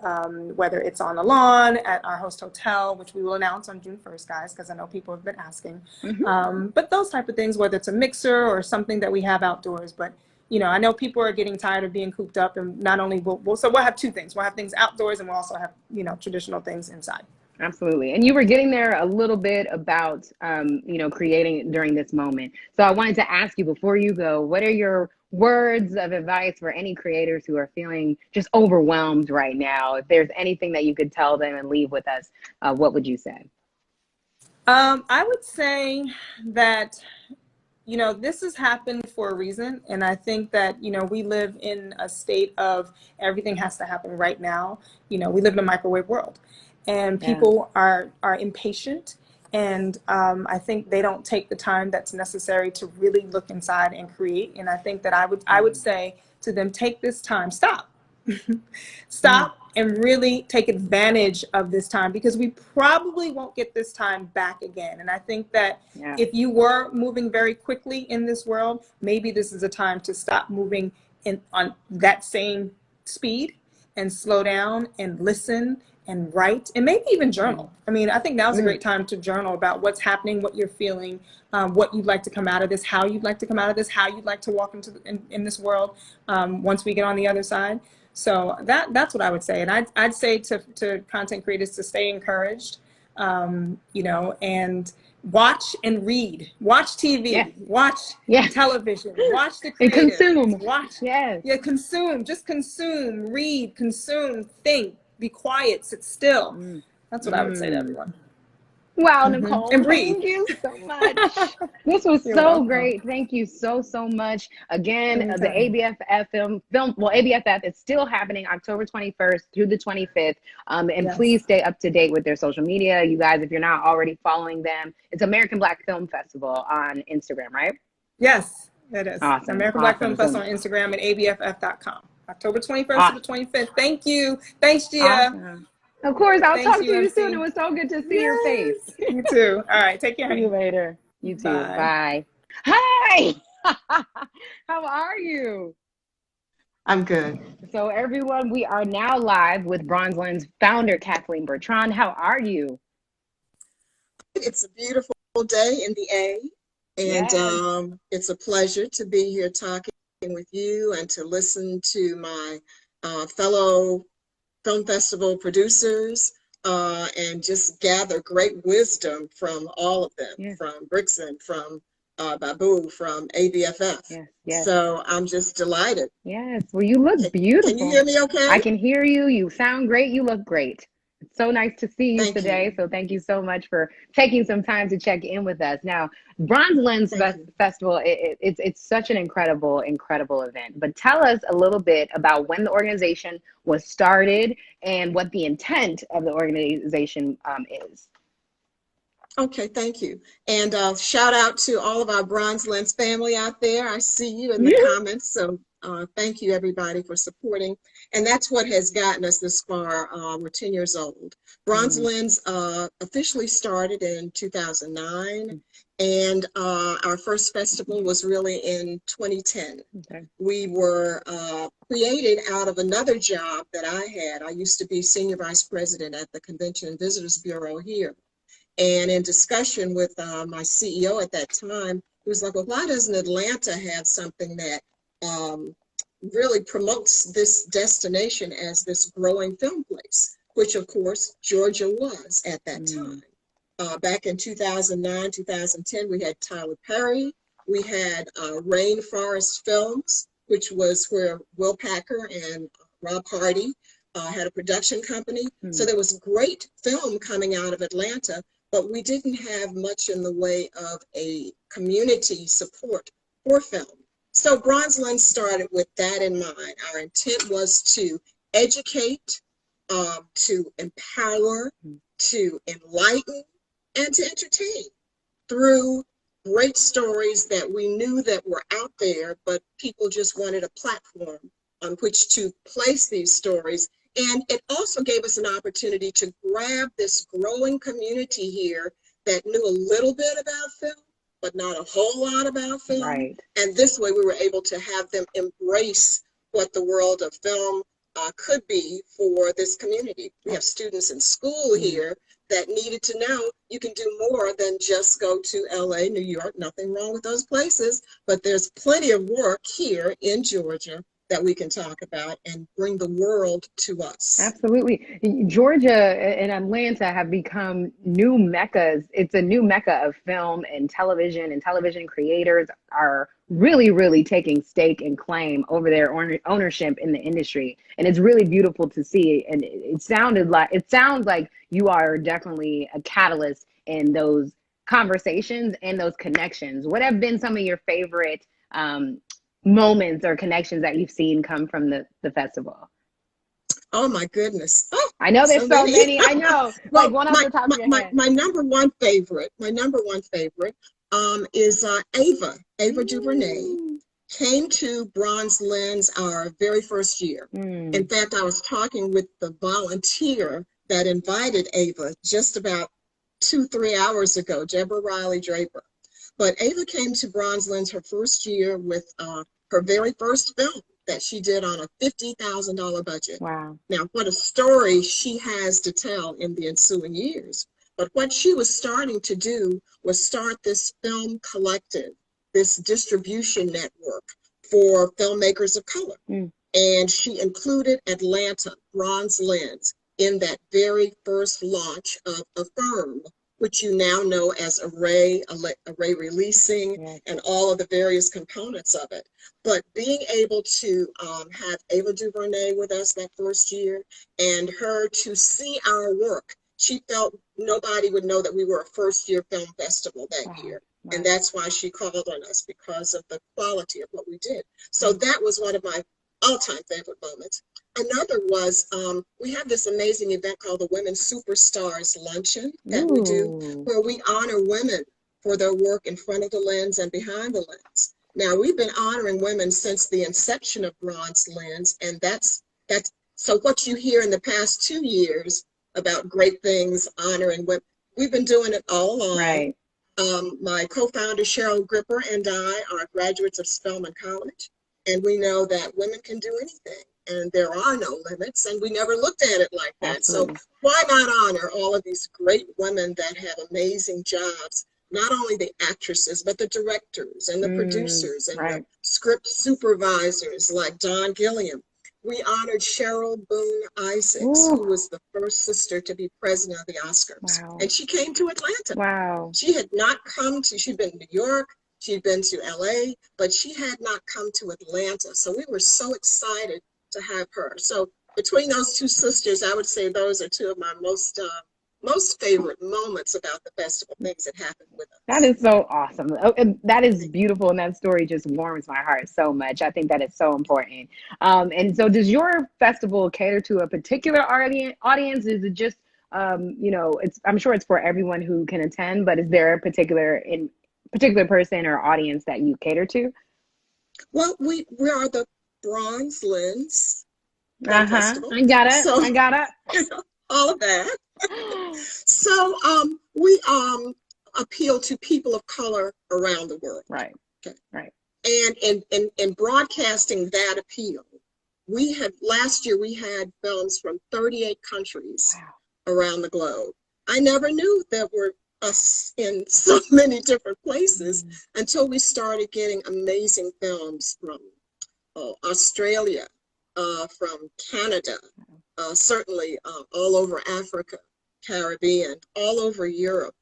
whether it's on the lawn, at our host hotel, which we will announce on June 1st, guys, because I know people have been asking. But those type of things, whether it's a mixer or something that we have outdoors. But, you know, I know people are getting tired of being cooped up, and not only we'll have two things. We'll have things outdoors, and we'll also have, you know, traditional things inside. Absolutely. And you were getting there a little bit about, you know, creating during this moment. So I wanted to ask you, before you go, what are your words of advice for any creators who are feeling just overwhelmed right now? If there's anything that you could tell them and leave with us, what would you say? I would say that, you know, this has happened for a reason. And I think that, you know, we live in a state of everything has to happen right now. You know, we live in a microwave world. And people are impatient, and I think they don't take the time that's necessary to really look inside and create. And I think that I would say to them, take this time, stop, and really take advantage of this time, because we probably won't get this time back again. And I think that if you were moving very quickly in this world, maybe this is a time to stop moving on that same speed and slow down and listen and write, and maybe even journal. I mean, I think now's a great time to journal about what's happening, what you're feeling, what you'd like to come out of this, how you'd like to come out of this, how you'd like to walk in this world once we get on the other side. So that's what I would say. And I'd say to content creators to stay encouraged, you know, and watch and read, watch TV, watch television, watch the creators, and consume, consume, just consume, read, consume, think. Be quiet, sit still. That's what I would say to everyone. Wow, Nicole, and breathe. Thank you so much. This was so great. Thank you so much. Again, the ABFF film, well, ABFF is still happening October 21st through the 25th. And please stay up to date with their social media. You guys, if you're not already following them, it's American Black Film Festival on Instagram, right? Yes, it is. Awesome. American Black Film Festival on Instagram and abff.com. October 21st to Ah, the 25th. Thank you. Thanks, Gia. awesome. Of course, I'll Thanks, talk to you soon. It UMC. was so good to see your face. Yes. You too. All right. Take care, See you honey. later. You too. Bye. Bye. Hi. How are you? I'm good. So, everyone, we are now live with Bronze Lens founder Kathleen Bertrand. How are you? It's a beautiful day in the A, and Yes. it's a pleasure to be here talking with you and to listen to my fellow film festival producers and just gather great wisdom from all of them, Yes. from Brixton, from Babu, from ABFF. Yes. Yes. So I'm just delighted. Yes. Well, you look Can you beautiful. hear me okay? I can hear you. You sound great. You look great. It's so nice to see you Thank today. you. So thank you so much for taking some time to check in with us. Now, Bronze Lens Thank you. Festival, it's such an incredible event. But tell us a little bit about when the organization was started and what the intent of the organization is. Okay, thank you. And shout out to all of our Bronze Lens family out there. I see you in the comments. So thank you, everybody, for supporting. And that's what has gotten us this far. We're 10 years old. Bronze Lens officially started in 2009. And our first festival was really in 2010. Okay. We were created out of another job that I had. I used to be Senior Vice President at the Convention and Visitors Bureau here. And in discussion with my CEO at that time, he was like, well, why doesn't Atlanta have something that really promotes this destination as this growing film place, which of course Georgia was at that time. Back in 2009, 2010, we had Tyler Perry. We had Rainforest Films, which was where Will Packer and Rob Hardy had a production company. So there was great film coming out of Atlanta, but we didn't have much in the way of a community support for film. So Bronze Lens started with that in mind. Our intent was to educate, to empower, to enlighten, and to entertain through great stories that we knew that were out there, but people just wanted a platform on which to place these stories. And it also gave us an opportunity to grab this growing community here that knew a little bit about film, but not a whole lot about film. Right. And this way we were able to have them embrace what the world of film could be for this community. We have students in school here that needed to know you can do more than just go to LA, New York, nothing wrong with those places, but there's plenty of work here in Georgia that we can talk about and bring the world to us. Absolutely. Georgia and Atlanta have become new meccas. It's a new mecca of film and television creators are really, really taking stake and claim over their ownership in the industry. And it's really beautiful to see. And it sounds like you are definitely a catalyst in those conversations and those connections. What have been some of your favorite moments or connections that you've seen come from the festival? Oh my goodness. Oh, I know there's so many. I know. Well, like one off the top of your head. My number one favorite is Ava DuVernay came to Bronze Lens our very first year. In fact, I was talking with the volunteer that invited Ava just about 2-3 hours ago, Deborah Riley Draper. But Ava came to Bronze Lens her first year with her very first film that she did on a $50,000 budget. Wow. Now, what a story she has to tell in the ensuing years. But what she was starting to do was start this film collective, this distribution network for filmmakers of color. And she included Atlanta, Bronze Lens, in that very first launch of Affirm, which you now know as Array Releasing, and all of the various components of it. But being able to have Ava DuVernay with us that first year and her to see our work, she felt nobody would know that we were a first-year film festival that year. And that's why she called on us, because of the quality of what we did. So that was one of my all-time favorite moments. Another was we have this amazing event called the Women Superstars Luncheon that we do, where we honor women for their work in front of the lens and behind the lens. Now, we've been honoring women since the inception of Bronze Lens, and that's so what you hear in the past 2 years about great things honoring women, we've been doing it all along. Right. My co-founder Cheryl Gripper and I are graduates of Spelman College, and we know that women can do anything, and there are no limits, and we never looked at it like that. Absolutely. So why not honor all of these great women that have amazing jobs? Not only the actresses, but the directors and the producers and right. the script supervisors like Don Gilliam. We honored Cheryl Boone Isaacs, Ooh. who was the first sister to be president of the Oscars. Wow. And she came to Atlanta. Wow. She had not come to, she'd been in New York, she'd been to LA, but she had not come to Atlanta. So we were so excited to have her. So between those two sisters, I would say those are two of my most favorite moments about the festival, things that happened with us. That is so awesome. Oh, and that is beautiful. And that story just warms my heart so much. I think that is so important. And so does your festival cater to a particular audience? Is it just, I'm sure it's for everyone who can attend, but is there a particular person or audience that you cater to? Well, we are the Bronze Lens Festival. I got it. So, I got it. all of that. So we appeal to people of color around the world. Right. Okay. Right. And in broadcasting that appeal, last year we had films from 38 countries around the globe. I never knew there were us in so many different places until we started getting amazing films from Australia, from Canada, certainly all over Africa, Caribbean, all over Europe.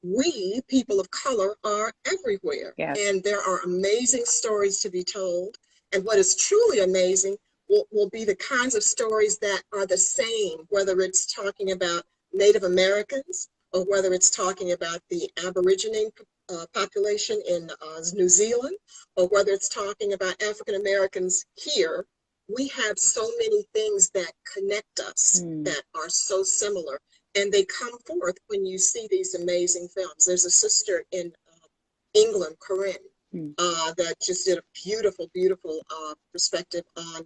We, people of color, are everywhere. Yes. And there are amazing stories to be told. And what is truly amazing will be the kinds of stories that are the same, whether it's talking about Native Americans or whether it's talking about the Aborigine population in New Zealand, or whether it's talking about African Americans here. We have so many things that connect us that are so similar, and they come forth when you see these amazing films. There's a sister in England, Corinne, that just did a beautiful, beautiful perspective on,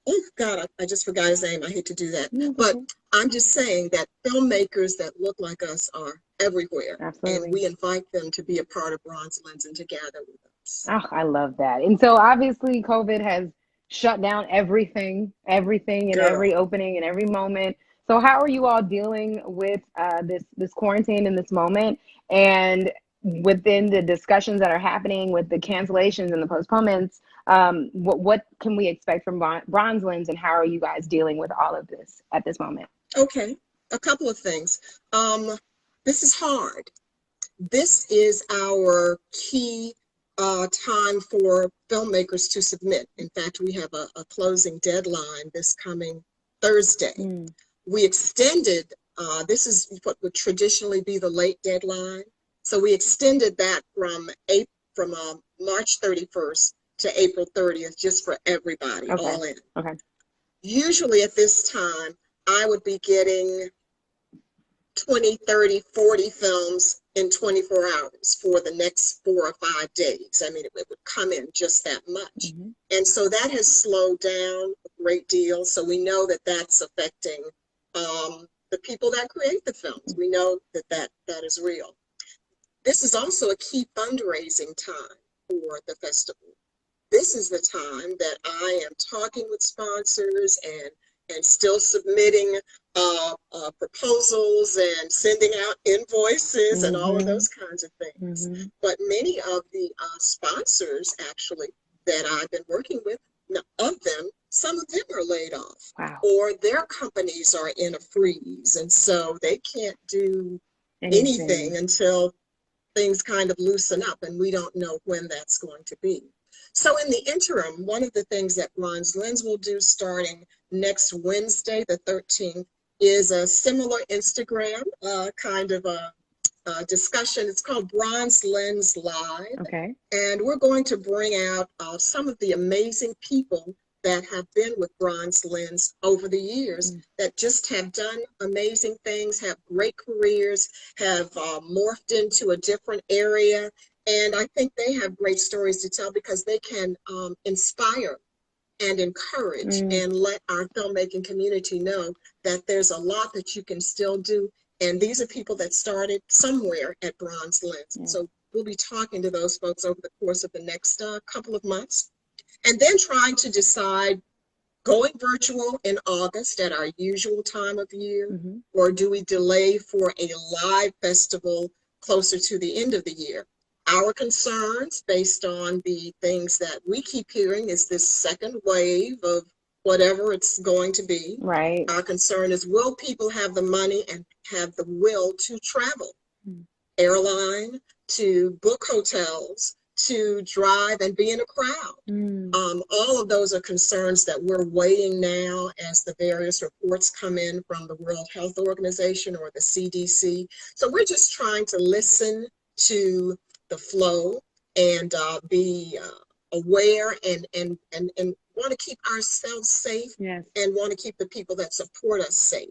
oh God, I just forgot his name. I hate to do that. But I'm just saying that filmmakers that look like us are everywhere. Absolutely. And we invite them to be a part of Bronze Lens and to gather with us. Oh, I love that. And so obviously COVID has shut down everything and every opening and every moment. So how are you all dealing with this quarantine in this moment, and within the discussions that are happening with the cancellations and the postponements? What can we expect from Bronze Lens, and how are you guys dealing with all of this at this moment? Okay, a couple of things. This is hard. This is our key time for filmmakers to submit. In fact, we have a closing deadline this coming Thursday. We extended, this is what would traditionally be the late deadline. So we extended that from March 31st to April 30th, just for everybody, all in. Okay. Usually at this time, I would be getting 20, 30, 40 films in 24 hours for the next 4 or 5 days. I mean, it would come in just that much. And so that has slowed down a great deal. So we know that that's affecting the people that create the films. We know that is real. This is also a key fundraising time for the festival. This is the time that I am talking with sponsors and still submitting proposals and sending out invoices and all of those kinds of things. But many of the sponsors actually that I've been working with, some of them are laid off, or their companies are in a freeze, and so they can't do anything until things kind of loosen up, and we don't know when that's going to be. So in the interim, one of the things that Bronze Lens will do starting next Wednesday, the 13th, is a similar Instagram kind of a discussion. It's called Bronze Lens Live. Okay. And we're going to bring out some of the amazing people that have been with Bronze Lens over the years that just have done amazing things, have great careers, have morphed into a different area, And I think they have great stories to tell because they can inspire and encourage and let our filmmaking community know that there's a lot that you can still do. And these are people that started somewhere at Bronze Lens. So we'll be talking to those folks over the course of the next couple of months. And then trying to decide, going virtual in August at our usual time of year, or do we delay for a live festival closer to the end of the year? Our concerns, based on the things that we keep hearing, is this second wave of whatever it's going to be. Right. Our concern is, will people have the money and have the will to travel? Airline, to book hotels, to drive and be in a crowd. All of those are concerns that we're weighing now as the various reports come in from the World Health Organization or the CDC. So we're just trying to listen to the flow and be aware and want to keep ourselves safe and want to keep the people that support us safe.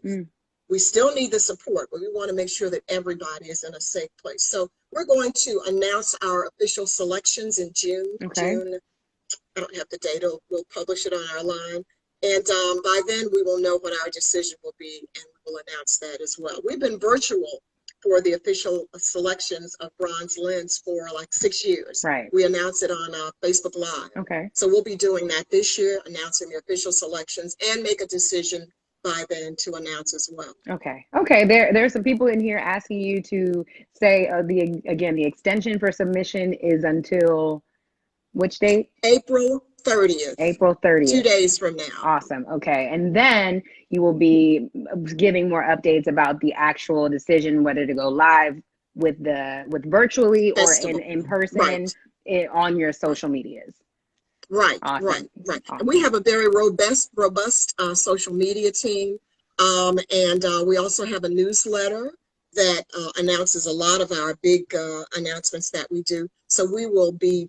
We still need the support, but we want to make sure that everybody is in a safe place. So we're going to announce our official selections in June. June, I don't have the date, we'll publish it on our line. And by then we will know what our decision will be, and we will announce that as well. We've been virtual for the official selections of Bronze Lens for like 6 years. Right. We announce it on Facebook Live. Okay. So we'll be doing that this year, announcing the official selections and make a decision by then to announce as well. Okay. Okay. There's some people in here asking you to say the extension for submission is until which date? April 30th. April 30th. 2 days from now. Awesome. Okay. And then you will be giving more updates about the actual decision, whether to go live with virtually Festival. Or in person on your social medias. Right, Awesome. right. Awesome. And we have a very robust social media team. And we also have a newsletter that announces a lot of our big announcements that we do. So we will be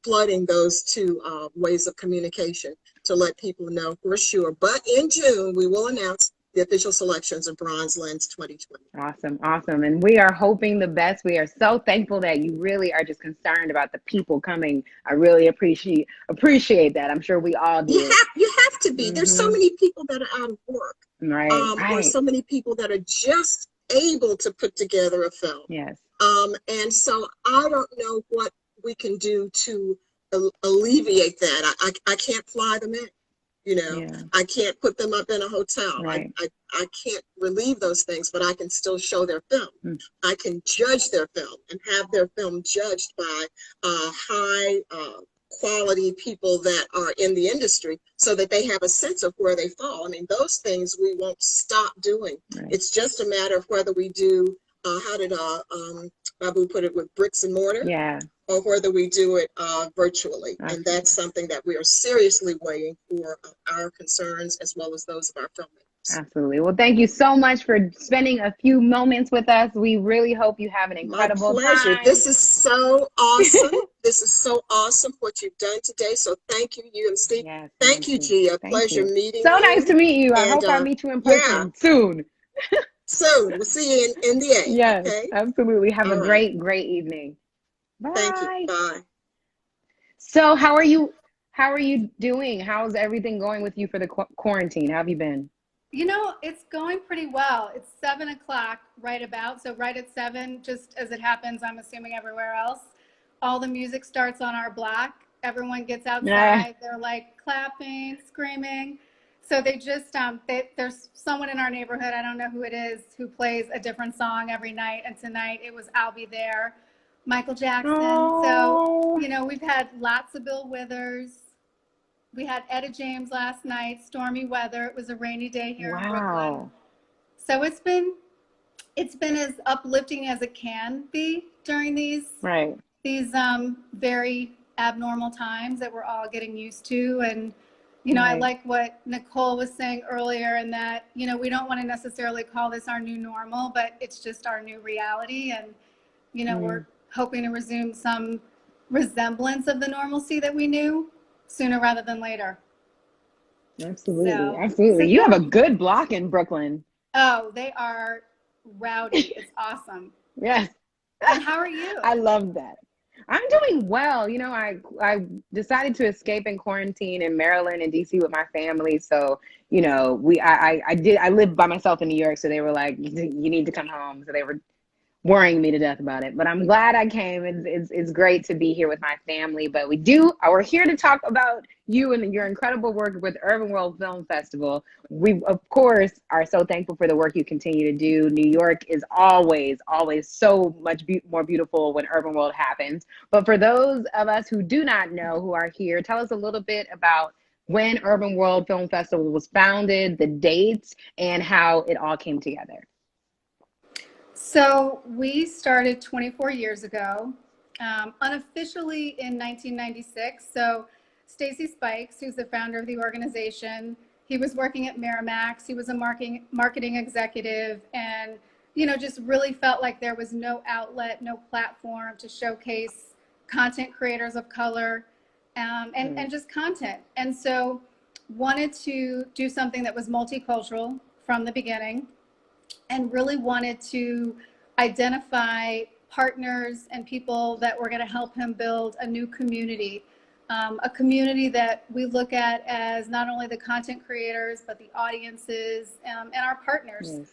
flooding those two ways of communication to let people know for sure. But in June, we will announce the official selections of Bronze Lens 2020. Awesome. Awesome. And we are hoping the best. We are so thankful that you really are just concerned about the people coming. I really appreciate that. I'm sure we all do. You have to be. There's so many people that are out of work. Right. Or so many people that are just able to put together a film. Yes. And so I don't know what we can do to alleviate that. I can't fly them in. I can't put them up in a hotel. Right. I can't relieve those things, but I can still show their film. I can judge their film and have their film judged by high quality people that are in the industry so that they have a sense of where they fall. I mean, those things we won't stop doing. Right. It's just a matter of whether we do, how did Babu put it, with bricks and mortar? Yeah. Or whether we do it virtually. Okay. And that's something that we are seriously weighing for our concerns as well as those of our filmmakers. Absolutely. Well, thank you so much for spending a few moments with us. We really hope you have an incredible My pleasure. time. This is so awesome. This is so awesome what you've done today. So thank you, UMC. Yes, thank you, Gia. Thank Pleasure you. meeting So you. nice to meet you. I And, hope I meet you in person soon. Soon. We'll see you in the A. Yes, Okay? absolutely. Have All a right. great evening. Bye. Thank you. Bye. So how are you doing? How's everything going with you for the quarantine? How have you been? It's going pretty well. It's 7 o'clock right about. So right at 7, just as it happens, I'm assuming everywhere else, all the music starts on our block. Everyone gets outside. They're like clapping, screaming. So they just, there's someone in our neighborhood, I don't know who it is, who plays a different song every night. And tonight it was I'll Be There, Michael Jackson. Oh. So, we've had lots of Bill Withers. We had Etta James last night, stormy weather. It was a rainy day here in Brooklyn. So it's been as uplifting as it can be during these very abnormal times that we're all getting used to. And, I like what Nicole was saying earlier, and that, we don't want to necessarily call this our new normal, but it's just our new reality. And, we're hoping to resume some resemblance of the normalcy that we knew sooner rather than later. Absolutely. So, Absolutely. You have a good block in Brooklyn. Oh, they are rowdy. It's awesome. Yes. And how are you? I love that. I'm doing well. You know, I decided to escape in quarantine in Maryland and DC with my family. So, you know, I lived by myself in New York, so they were like, you need to come home. So they were worrying me to death about it, but I'm glad I came. It's great to be here with my family. But we're here to talk about you and your incredible work with Urban World Film Festival. We of course are so thankful for the work you continue to do. New York is always so much more beautiful when Urban World happens. But for those of us who do not know, who are here, tell us a little bit about when Urban World Film Festival was founded, the dates, and how it all came together. So we started 24 years ago, unofficially in 1996. So Stacy Spikes, who's the founder of the organization, he was working at Miramax. He was a marketing executive, and just really felt like there was no outlet, no platform to showcase content creators of color, and just content. And so wanted to do something that was multicultural from the beginning, and really wanted to identify partners and people that were going to help him build a new community, a community that we look at as not only the content creators, but the audiences, and our partners. Yes.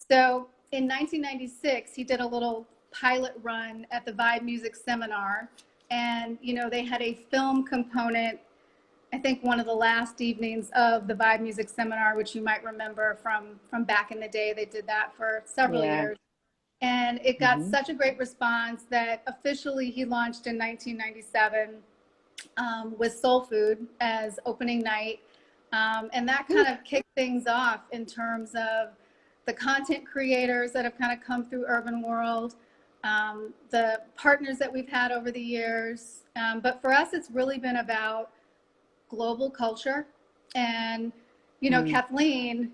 So in 1996, he did a little pilot run at the Vibe Music Seminar, and they had a film component. I think one of the last evenings of the Vibe Music Seminar, which you might remember from back in the day, they did that for several years. And it got such a great response that officially he launched in 1997 with Soul Food as opening night. And that kind of kicked things off in terms of the content creators that have kind of come through Urban World, the partners that we've had over the years. But for us, it's really been about global culture. And, Kathleen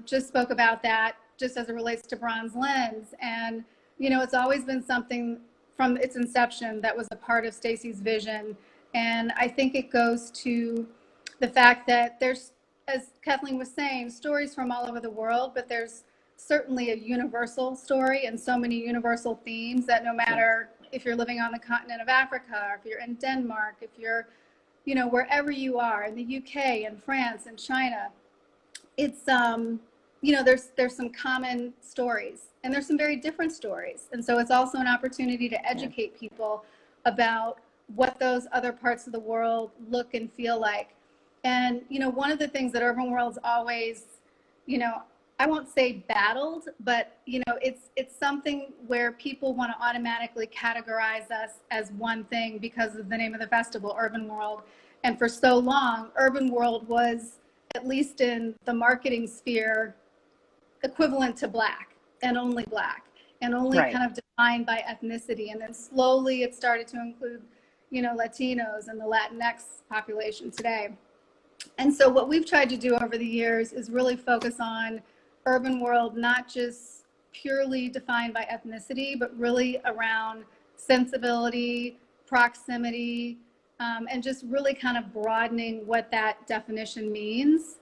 just spoke about that just as it relates to Bronze Lens. And, it's always been something from its inception that was a part of Stacy's vision. And I think it goes to the fact that there's, as Kathleen was saying, stories from all over the world, but there's certainly a universal story and so many universal themes that no matter if you're living on the continent of Africa, or if you're in Denmark, if you're wherever you are in the UK and France and China, it's, there's some common stories and there's some very different stories. And so it's also an opportunity to educate people about what those other parts of the world look and feel like. And, one of the things that Urban World's always, I won't say battled, but, it's something where people want to automatically categorize us as one thing because of the name of the festival, Urban World. And for so long, Urban World was, at least in the marketing sphere, equivalent to Black and only kind of defined by ethnicity. And then slowly it started to include, Latinos and the Latinx population today. And so what we've tried to do over the years is really focus on Urban World, not just purely defined by ethnicity, but really around sensibility, proximity, and just really kind of broadening what that definition means.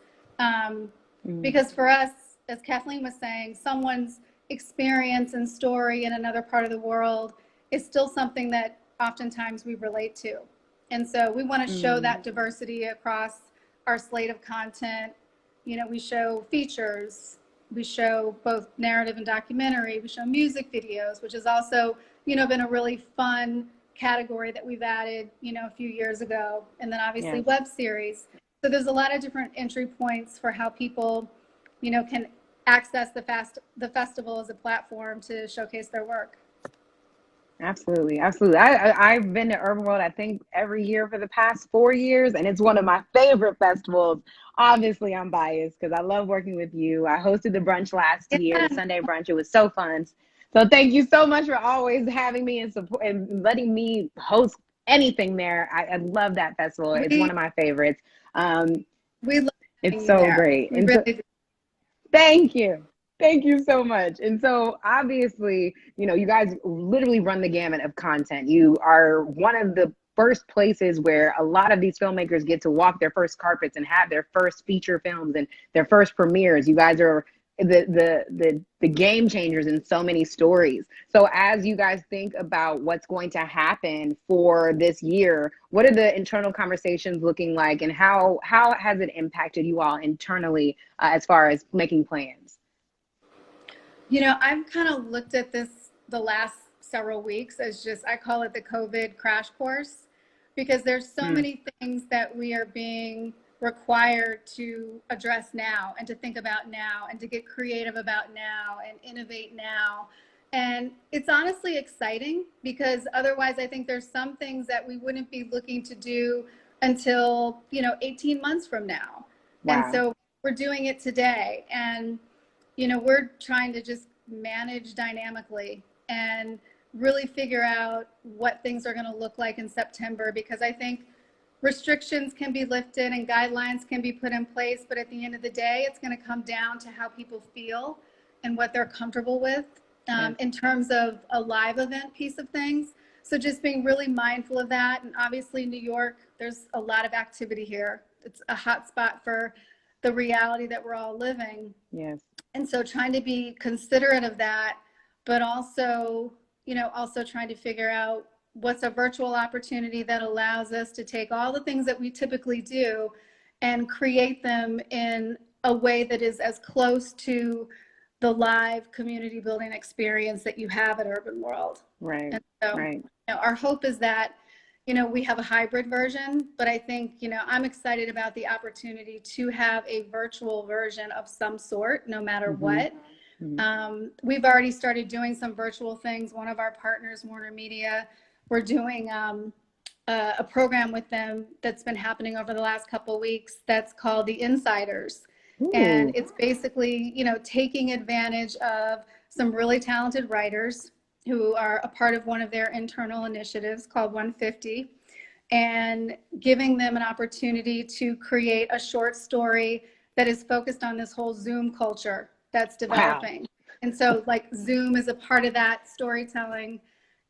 Because for us, as Kathleen was saying, someone's experience and story in another part of the world is still something that oftentimes we relate to. And so we want to show that diversity across our slate of content. We show features, we show both narrative and documentary, we show music videos, which has also, been a really fun category that we've added, a few years ago. And then obviously web series. So there's a lot of different entry points for how people, can access the festival as a platform to showcase their work. Absolutely. I've been to Urban World, I think, every year for the past 4 years, and it's one of my favorite festivals. Obviously, I'm biased because I love working with you. I hosted the brunch last year, the Sunday brunch. It was so fun. So thank you so much for always having me and support and letting me host anything there. I love that festival. It's one of my favorites. We love it's so there. Great. And really so, thank you. Thank you so much. And so obviously, you guys literally run the gamut of content. You are one of the first places where a lot of these filmmakers get to walk their first carpets and have their first feature films and their first premieres. You guys are the game changers in so many stories. So as you guys think about what's going to happen for this year, what are the internal conversations looking like, and how has it impacted you all internally as far as making plans? You know, I've kind of looked at this the last several weeks as just, I call it the COVID crash course, because there's so many things that we are being required to address now and to think about now and to get creative about now and innovate now. And it's honestly exciting, because otherwise I think there's some things that we wouldn't be looking to do until, 18 months from now. Wow. And so we're doing it today. And we're trying to just manage dynamically and really figure out what things are going to look like in September, because I think restrictions can be lifted and guidelines can be put in place, but at the end of the day, it's going to come down to how people feel and what they're comfortable with in terms of a live event piece of things. So just being really mindful of that. And obviously New York, there's a lot of activity here. It's a hot spot for the reality that we're all living. Yes. And so trying to be considerate of that, but also, also trying to figure out what's a virtual opportunity that allows us to take all the things that we typically do and create them in a way that is as close to the live community building experience that you have at Urban World. Right. And so, our hope is that, we have a hybrid version, but I think, I'm excited about the opportunity to have a virtual version of some sort, no matter what. We've already started doing some virtual things. One of our partners, Warner Media, we're doing a program with them that's been happening over the last couple of weeks that's called The Insiders. Ooh. And it's basically, taking advantage of some really talented writers who are a part of one of their internal initiatives called 150, and giving them an opportunity to create a short story that is focused on this whole Zoom culture that's developing. Wow. And so Zoom is a part of that storytelling.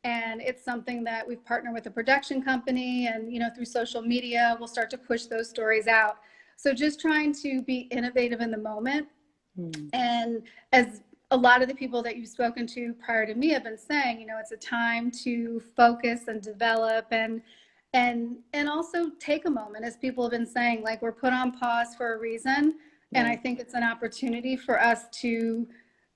And it's something that we've partnered with a production company, and, through social media, we'll start to push those stories out. So just trying to be innovative in the moment. And as a lot of the people that you've spoken to prior to me have been saying, it's a time to focus and develop and also take a moment, as people have been saying, we're put on pause for a reason. And I think it's an opportunity for us to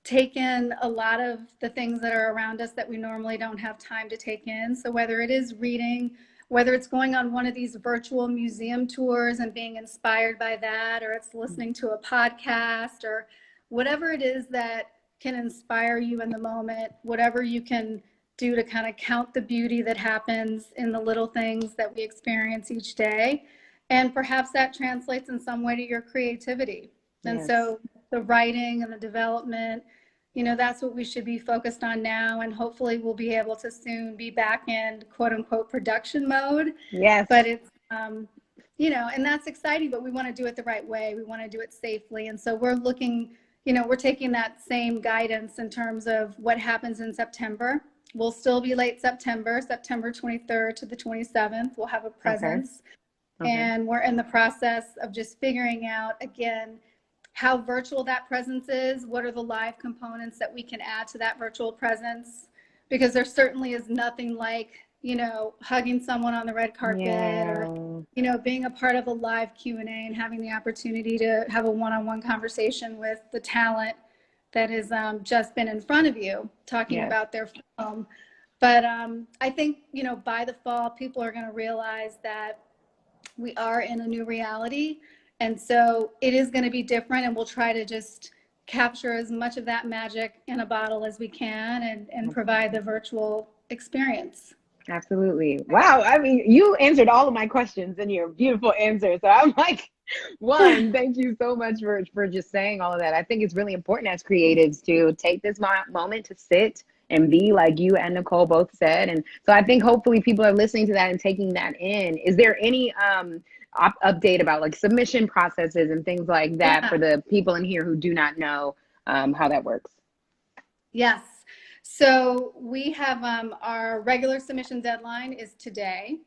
take in a lot of the things that are around us that we normally don't have time to take in. So whether it is reading, whether it's going on one of these virtual museum tours and being inspired by that, or it's listening to a podcast, or whatever it is that can inspire you in the moment, whatever you can do to kind of count the beauty that happens in the little things that we experience each day. And perhaps that translates in some way to your creativity. And so the writing and the development, that's what we should be focused on now. And hopefully we'll be able to soon be back in quote unquote production mode. Yes. But it's, and that's exciting, but we want to do it the right way. We want to do it safely. And so we're looking, we're taking that same guidance in terms of what happens in September. We'll still be late September 23rd to the 27th. We'll have a presence. Okay. And we're in the process of just figuring out, again, how virtual that presence is. What are the live components that we can add to that virtual presence? Because there certainly is nothing like, hugging someone on the red carpet or, being a part of a live Q&A and having the opportunity to have a one-on-one conversation with the talent that has just been in front of you talking about their film. But I think, by the fall, people are going to realize that we are in a new reality. And so it is going to be different, and we'll try to just capture as much of that magic in a bottle as we can and provide the virtual experience. Absolutely. Wow. I mean, you answered all of my questions in your beautiful answers. So I'm one, thank you so much for just saying all of that. I think it's really important as creatives to take this moment to sit and be, like you and Nicole both said. And so I think hopefully people are listening to that and taking that in. Is there any update about submission processes and things like that for the people in here who do not know how that works? Yes. So we have our regular submission deadline is today,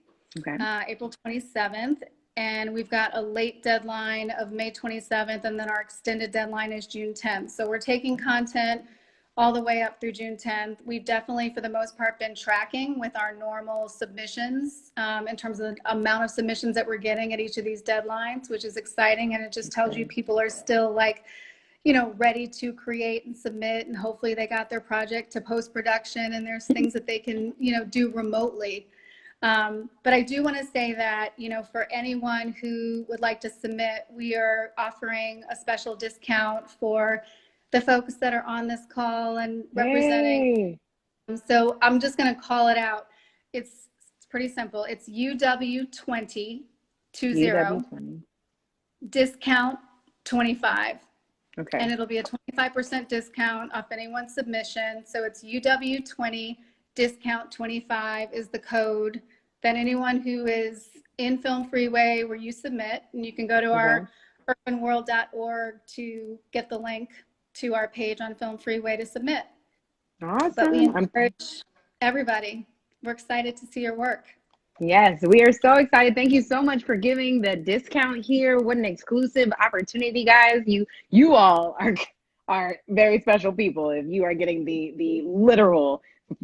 April 27th. and we've got a late deadline of May 27th, and then our extended deadline is June 10th. So we're taking content all the way up through June 10th. We've definitely, for the most part, been tracking with our normal submissions in terms of the amount of submissions that we're getting at each of these deadlines, which is exciting. And it just tells you people are still like, you know, ready to create and submit, and hopefully they got their project to post-production and there's things that they can, you know, do remotely. But I do want to say that, you know, for anyone who would like to submit, we are offering a special discount for the folks that are on this call and representing. Hey. So I'm just going to call it out. It's pretty simple. It's UW20 UW20 discount 25. Okay. And it'll be a 25% discount off anyone's submission. So it's UW20 discount 25 is the code. Then anyone who is in Film Freeway where you submit, and you can go to our urbanworld.org to get the link to our page on Film Freeway to submit. Awesome. But we encourage everybody. We're excited to see your work. Yes, we are so excited. Thank you so much for giving the discount here. What an exclusive opportunity, guys. You all are very special people if you are getting the literal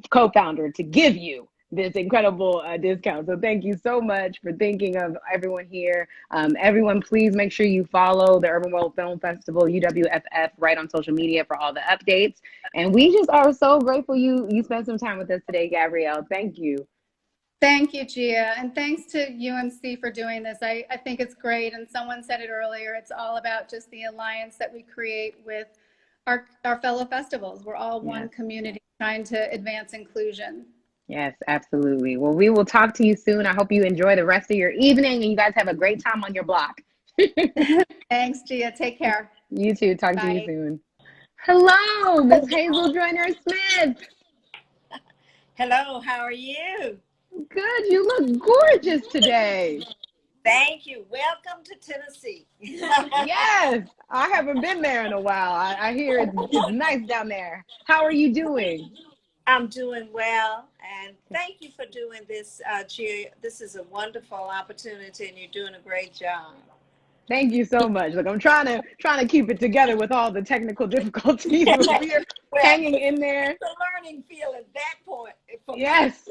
co-founder to give you this incredible discount. So thank you so much for thinking of everyone here. Everyone, please make sure you follow the Urban World Film Festival, UWFF, right on social media for all the updates. And we just are so grateful you spent some time with us today, Gabrielle. Thank you. Thank you, Gia. And thanks to UMC for doing this. I think it's great. And someone said it earlier, it's all about just the alliance that we create with our fellow festivals. We're all one community trying to advance inclusion. Yes, absolutely. Well, we will talk to you soon. I hope you enjoy the rest of your evening and you guys have a great time on your block. Thanks, Gia. Take care. You too. Talk to you soon. Hello, Miss Hazel Joyner-Smith. Hello, how are you? Good. You look gorgeous today. Thank you. Welcome to Tennessee. Yes, I haven't been there in a while. I hear it's nice down there. How are you doing? I'm doing well, and thank you for doing this, Gia. This is a wonderful opportunity, and you're doing a great job. Thank you so much. Look, I'm trying to keep it together with all the technical difficulties. We're hanging in there. It's a learning field at that point. Yes,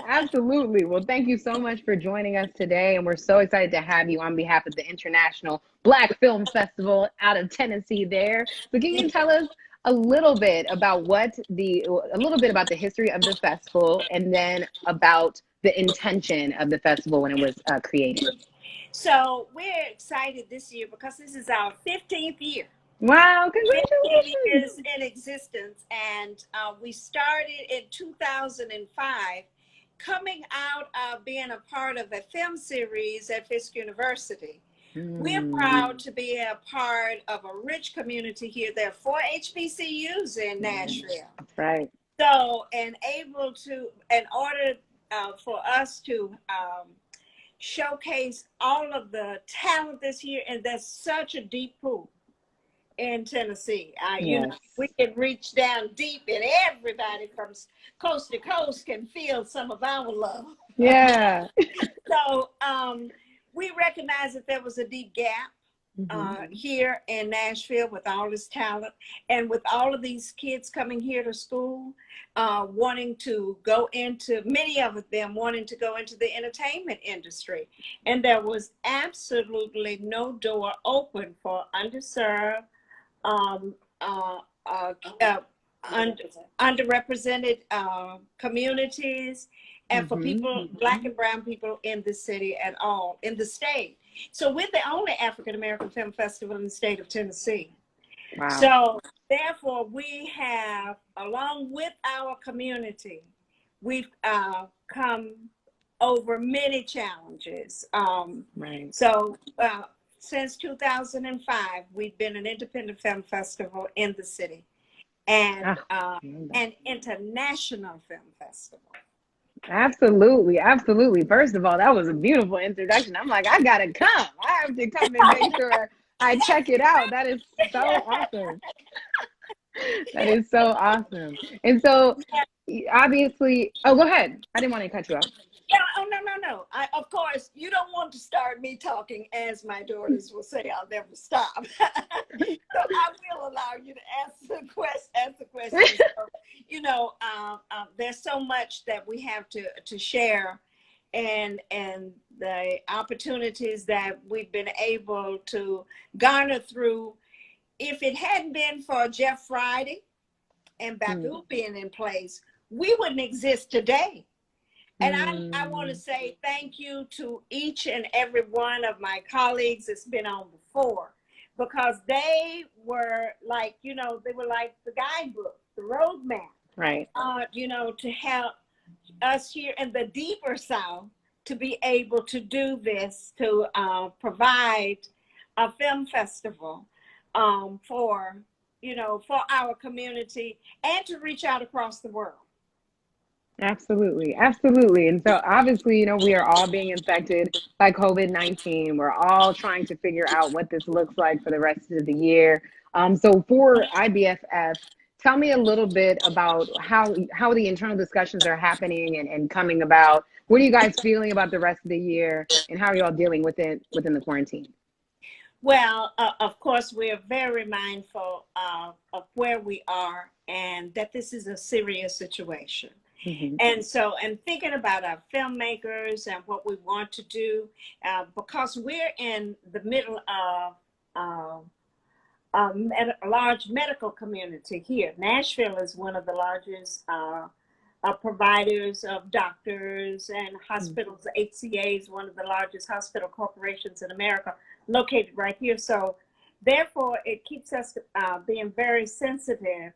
absolutely. Well, thank you so much for joining us today, and we're so excited to have you on behalf of the International Black Film Festival out of Tennessee there. So can you tell us a little bit about the history of the festival, and then about the intention of the festival when it was created? So we're excited this year because this is our 15th year. Wow, congratulations. 15 years in existence, and we started in 2005, coming out of being a part of a film series at Fisk University. We're proud to be a part of a rich community here. There are 4 HBCUs in Nashville. That's right. So, in order for us to showcase all of the talent this year, and there's such a deep pool in Tennessee. You know, we can reach down deep, and everybody from coast to coast can feel some of our love. Yeah. So, we recognize that there was a deep gap here in Nashville with all this talent, and with all of these kids coming here to school, wanting to go into, many of them wanting to go into the entertainment industry. And there was absolutely no door open for underserved, underrepresented communities, and for people, Black and brown people in the city at all, in the state. So we're the only African-American film festival in the state of Tennessee. Wow. So therefore we have, along with our community, we've come over many challenges. So since 2005, we've been an independent film festival in the city, and an international film festival. Absolutely, absolutely. First of all, that was a beautiful introduction. I'm like, I gotta come. I have to come and make sure I check it out. That is so awesome. That is so awesome. And so, obviously, oh, go ahead. I didn't want to cut you off. Yeah, oh, no, no, no. Of course, you don't want to start me talking, as my daughters will say, I'll never stop. So I will allow you to answer questions. So, there's so much that we have to share, and the opportunities that we've been able to garner through. If it hadn't been for Jeff Friday and Babu being in place, we wouldn't exist today. And I want to say thank you to each and every one of my colleagues that's been on before, because they were like, they were like the guidebook, the roadmap, Right. To help us here in the deeper South to be able to do this, to provide a film festival for our community, and to reach out across the world. Absolutely. Absolutely. And so obviously, we are all being infected by COVID-19. We're all trying to figure out what this looks like for the rest of the year. So for IBFF, tell me a little bit about how the internal discussions are happening and coming about. What are you guys feeling about the rest of the year, and how are you all dealing with it within the quarantine? Well, of course, we are very mindful of where we are, and that this is a serious situation. Mm-hmm. And thinking about our filmmakers and what we want to do, because we're in the middle of a large medical community here. Nashville is one of the largest providers of doctors and hospitals. HCA is one of the largest hospital corporations in America, located right here. So therefore, it keeps us being very sensitive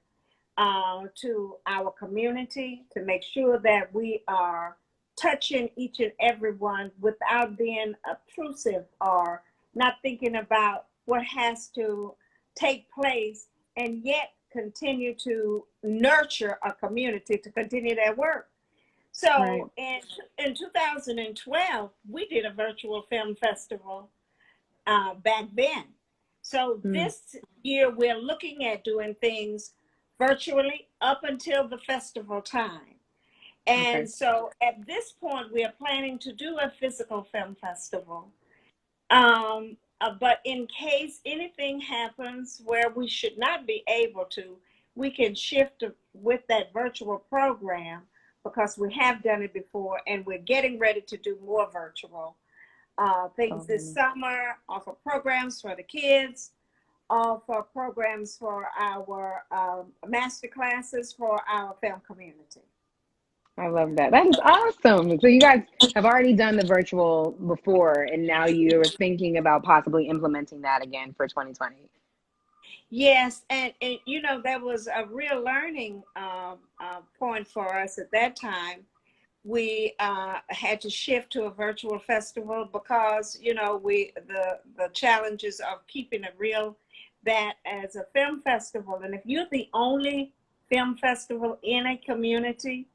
to our community, to make sure that we are touching each and every one without being obtrusive or not thinking about what has to take place, and yet continue to nurture a community to continue their work. So Right. in 2012, we did a virtual film festival back then. So this year, we're looking at doing things virtually up until the festival time. And Okay. so at this point, we are planning to do a physical film festival. But in case anything happens where we should not be able to, we can shift with that virtual program, because we have done it before, and we're getting ready to do more virtual things this summer, or for programs for the kids, or for programs for our master classes for our film community. I love that. That is awesome. So you guys have already done the virtual before, and now you're thinking about possibly implementing that again for 2020. Yes, and that was a real learning point for us at that time. We had to shift to a virtual festival because the challenges of keeping it real, that as a film festival, and if you're the only film festival in a community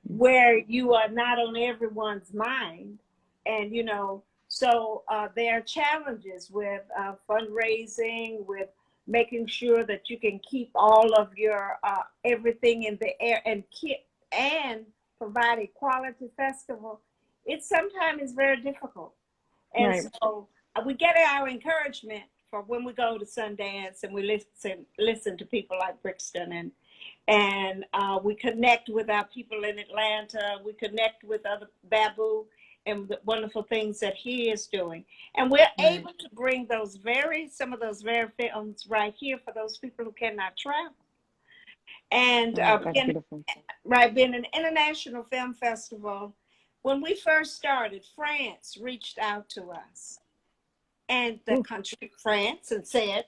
where you are not on everyone's mind, and so there are challenges with fundraising, with making sure that you can keep all of your everything in the air, and provide a quality festival. It sometimes is very difficult, and Right. so we get our encouragement for when we go to Sundance, and we listen to people like Brixton, and we connect with our people in Atlanta. We connect with other Babu and the wonderful things that he is doing, and we're able to bring some of those very films right here for those people who cannot travel. And being an international film festival, when we first started, France reached out to us, and the country France, and said,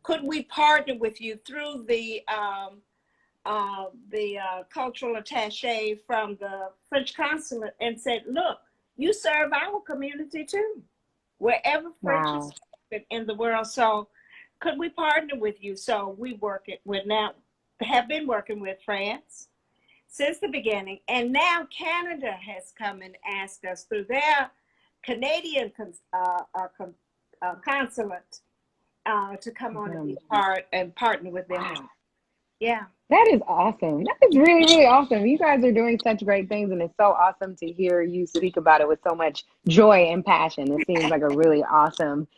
could we partner with you through the cultural attaché from the French consulate, and said, look, you serve our community too, wherever French is spoken in the world. So could we partner with you? So we have been working with France since the beginning, and now Canada has come and asked us through their Canadian consulate to come on and be part and partner with them. Yeah. That is awesome. That is really, really awesome. You guys are doing such great things, and it's so awesome to hear you speak about it with so much joy and passion. It seems like a really awesome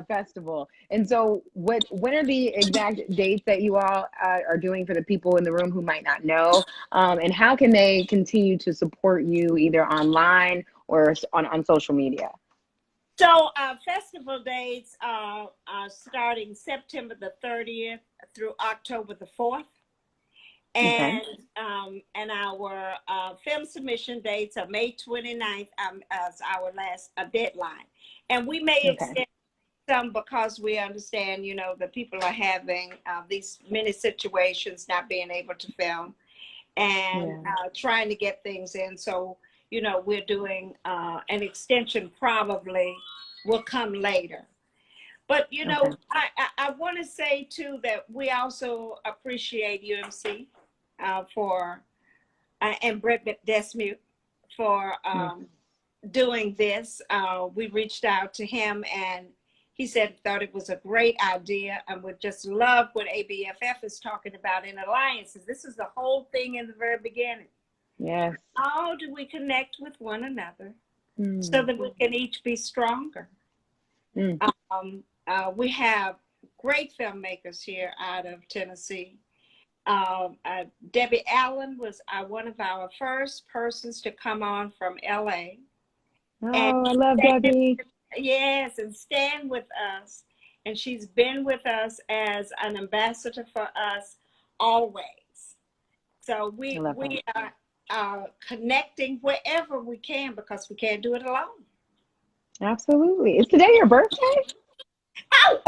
festival. And so, when are the exact dates that you all are doing for the people in the room who might not know? And how can they continue to support you either online or on social media? So our festival dates are starting September the 30th through October the 4th. Okay. And our film submission dates are May 29th as our last deadline. And we may Okay. extend some because we understand, that people are having these many situations, not being able to film and trying to get things in. So, we're doing an extension probably will come later. But, Okay. I want to say, too, that we also appreciate UMC and Brett Desmute for doing this. We reached out to him and he thought it was a great idea and would just love what ABFF is talking about in alliances. This is the whole thing in the very beginning. Yes. How do we connect with one another so that we can each be stronger? We have great filmmakers here out of Tennessee. Debbie Allen was one of our first persons to come on from LA. Oh, And I love Debbie. Yes, and stand with us. And she's been with us as an ambassador for us always. So we are connecting wherever we can because we can't do it alone. Absolutely. Is today your birthday? Oh!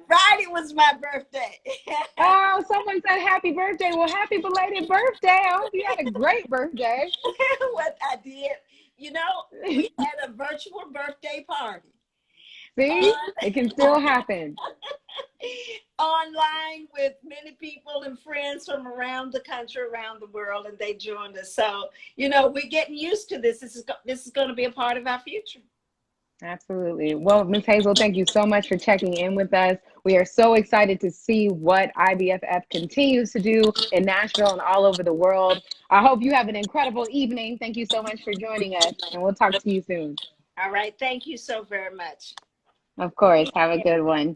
Friday was my birthday. Oh, someone said happy birthday. Well, happy belated birthday. I hope you had a great birthday. What I did, we had a virtual birthday party. See, it can still happen. Online with many people and friends from around the country, around the world, and they joined us. So, we're getting used to this. This is going to be a part of our future. Absolutely. Well, Ms. Hazel, thank you so much for checking in with us. We are so excited to see what IBFF continues to do in Nashville and all over the world. I hope you have an incredible evening. Thank you so much for joining us, and we'll talk to you soon. All right. Thank you so very much. Of course. Have a good one.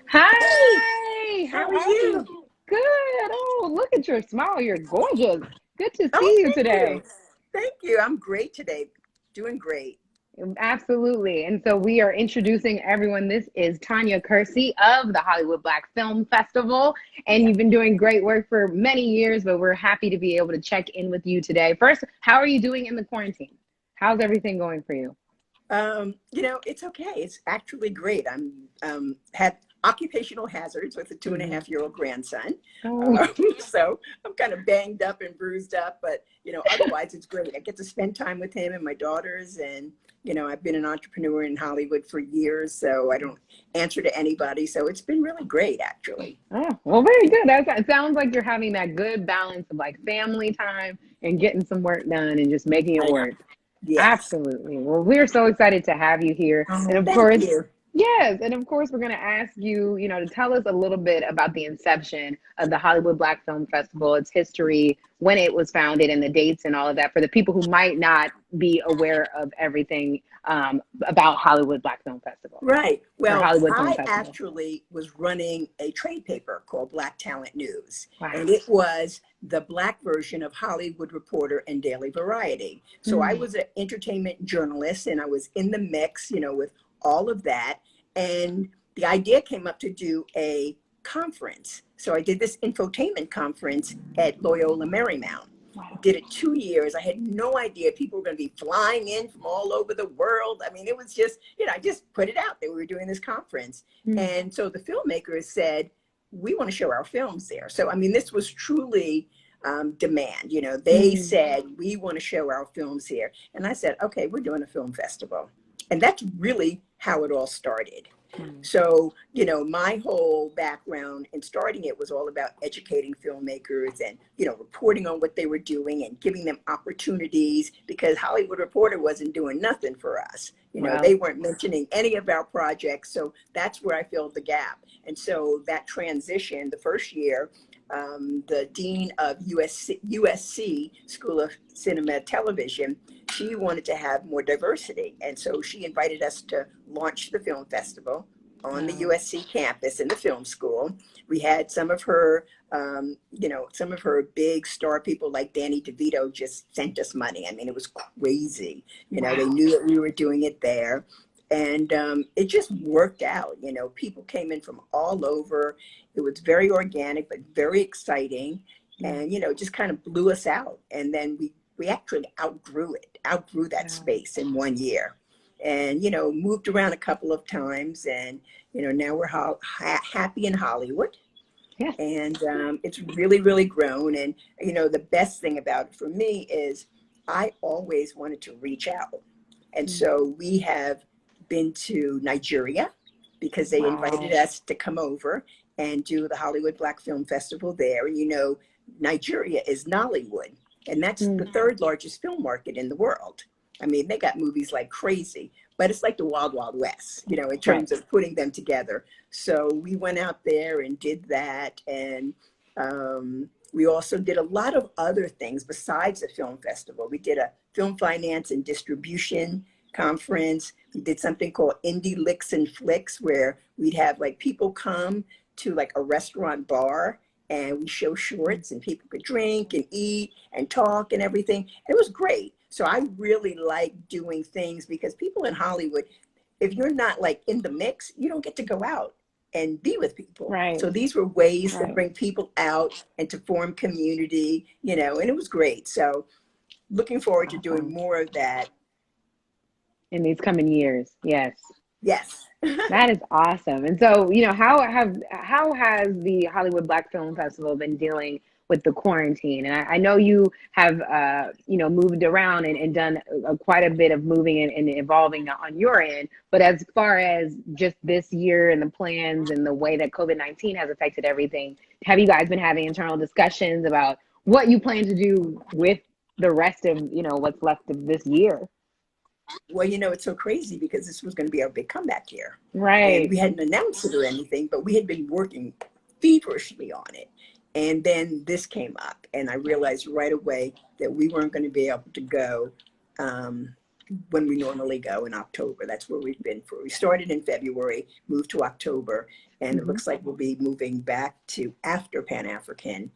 Hi. How are you? Good. Oh, look at your smile. You're gorgeous. Good to see you today. Thank you. I'm great today. Doing great. Absolutely. And so we are introducing everyone. This is Tanya Kersey of the Hollywood Black Film Festival. And you've been doing great work for many years, but we're happy to be able to check in with you today. First, how are you doing in the quarantine? How's everything going for you? It's okay. It's actually great. I'm had occupational hazards with a 2.5-year-old grandson. So I'm kind of banged up and bruised up, but, otherwise it's great. I get to spend time with him and my daughters. And, I've been an entrepreneur in Hollywood for years, so I don't answer to anybody. So it's been really great, actually. Oh, well, very good. It sounds like you're having that good balance of like family time and getting some work done and just making it work. Yes. Absolutely. Well, we're so excited to have you here. And of course, yes. And of course, we're going to ask you, to tell us a little bit about the inception of the Hollywood Black Film Festival, its history, when it was founded and the dates and all of that for the people who might not be aware of everything about Hollywood Black Film Festival. Right. Well, I Festival. actually was running a trade paper called Black Talent News. Wow. And it was the Black version of Hollywood Reporter and Daily Variety. So I was an entertainment journalist and I was in the mix, with all of that. And the idea came up to do a conference. So I did this infotainment conference at Loyola Marymount. Wow. Did it 2 years. I had no idea people were going to be flying in from all over the world. I mean, it was just, I just put it out that we were doing this conference. And so the filmmakers said, we want to show our films there. So, this was truly demand. They said, we want to show our films here. And I said, okay, we're doing a film festival. And that's really how it all started. So, you know, my whole background in starting it was all about educating filmmakers and, you know, reporting on what they were doing and giving them opportunities, because Hollywood Reporter wasn't doing nothing for us. You know, Wow. they weren't mentioning any of our projects. So that's where I filled the gap. And so that transition, the first year, the dean of USC School of Cinema and Television, she wanted to have more diversity. And so she invited us to launch the film festival on the USC campus in the film school. We had some of her, you know, some of her big star people like Danny DeVito just sent us money. I mean, it was crazy. You know, they knew that we were doing it there. And it just worked out. You know, people came in from all over. It was very organic, but very exciting. And, you know, just kind of blew us out. And then we actually outgrew that space in 1 year. And, you know, moved around a couple of times. And, you know, now we're happy in Hollywood. Yeah. And it's really, really grown. And, you know, the best thing about it for me is I always wanted to reach out. And so we have been to Nigeria because they invited us to come over and do the Hollywood Black Film Festival there. And, you know, Nigeria is Nollywood, and that's the third largest film market in the world. I mean, they got movies like crazy, but it's like the Wild Wild West, you know, in terms of putting them together. So we went out there and did that. And we also did a lot of other things besides the film festival. We did a film finance and distribution conference. We did something called Indie Licks and Flicks, where we'd have like people come to like a restaurant bar and we show shorts and people could drink and eat and talk and everything. It was great. So I really like doing things because people in Hollywood, if you're not like in the mix, you don't get to go out and be with people. Right. So these were ways to bring people out and to form community, you know, and it was great. So looking forward to doing more of that in these coming years. Yes. Yes. That is awesome. And so, you know, how has the Hollywood Black Film Festival been dealing with the quarantine? And I know you have, you know, moved around and done quite a bit of moving and evolving on your end. But as far as just this year and the plans and the way that COVID-19 has affected everything, have you guys been having internal discussions about what you plan to do with the rest of, you know, what's left of this year? Well, you know, it's so crazy because this was going to be our big comeback year. Right. And we hadn't announced it or anything, but we had been working feverishly on it. And then this came up, and I realized right away that we weren't going to be able to go when we normally go in October. That's where we've been for. We started in February, moved to October, and it looks like we'll be moving back to after Pan-African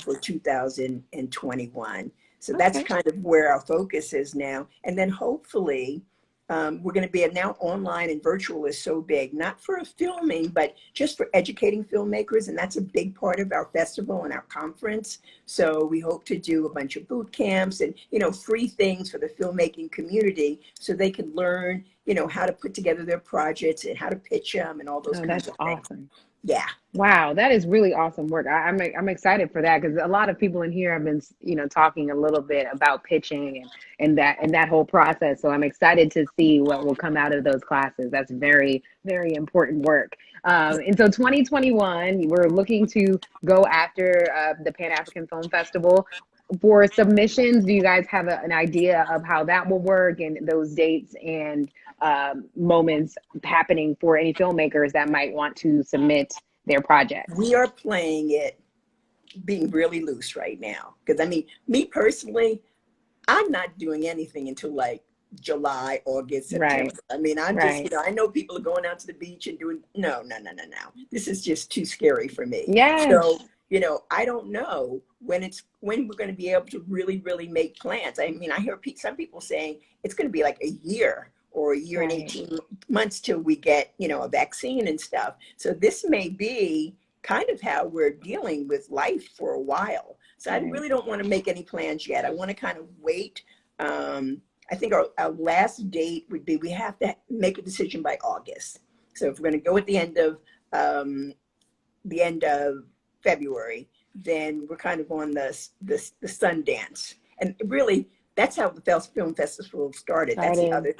for 2021. So that's kind of where our focus is now. And then hopefully we're going to be now online, and virtual is so big, not for filming, but just for educating filmmakers. And that's a big part of our festival and our conference. So we hope to do a bunch of boot camps and, you know, free things for the filmmaking community so they can learn, you know, how to put together their projects and how to pitch them and all those kinds of things. Awesome. Yeah. Wow, that is really awesome work. I'm excited for that because a lot of people in here have been, you know, talking a little bit about pitching and that whole process. So I'm excited to see what will come out of those classes. That's very, very important work. And so 2021, we're looking to go after the Pan-African Film Festival. For submissions, do you guys have an idea of how that will work and those dates and moments happening for any filmmakers that might want to submit their project? We are playing it being really loose right now. Because I mean, me personally, I'm not doing anything until like July, August, September. Right. I mean, I'm just, you know, I know people are going out to the beach and doing, no. This is just too scary for me. Yes. So, you know, I don't know when we're going to be able to really, really make plans. I mean, I hear some people saying it's going to be like a year or a year and 18 months till we get, you know, a vaccine and stuff. So this may be kind of how we're dealing with life for a while. So I really don't want to make any plans yet. I want to kind of wait. I think our last date would be, we have to make a decision by August. So if we're going to go at the end of February, then we're kind of on the Sundance. And really, that's how the film festival started. That's the other.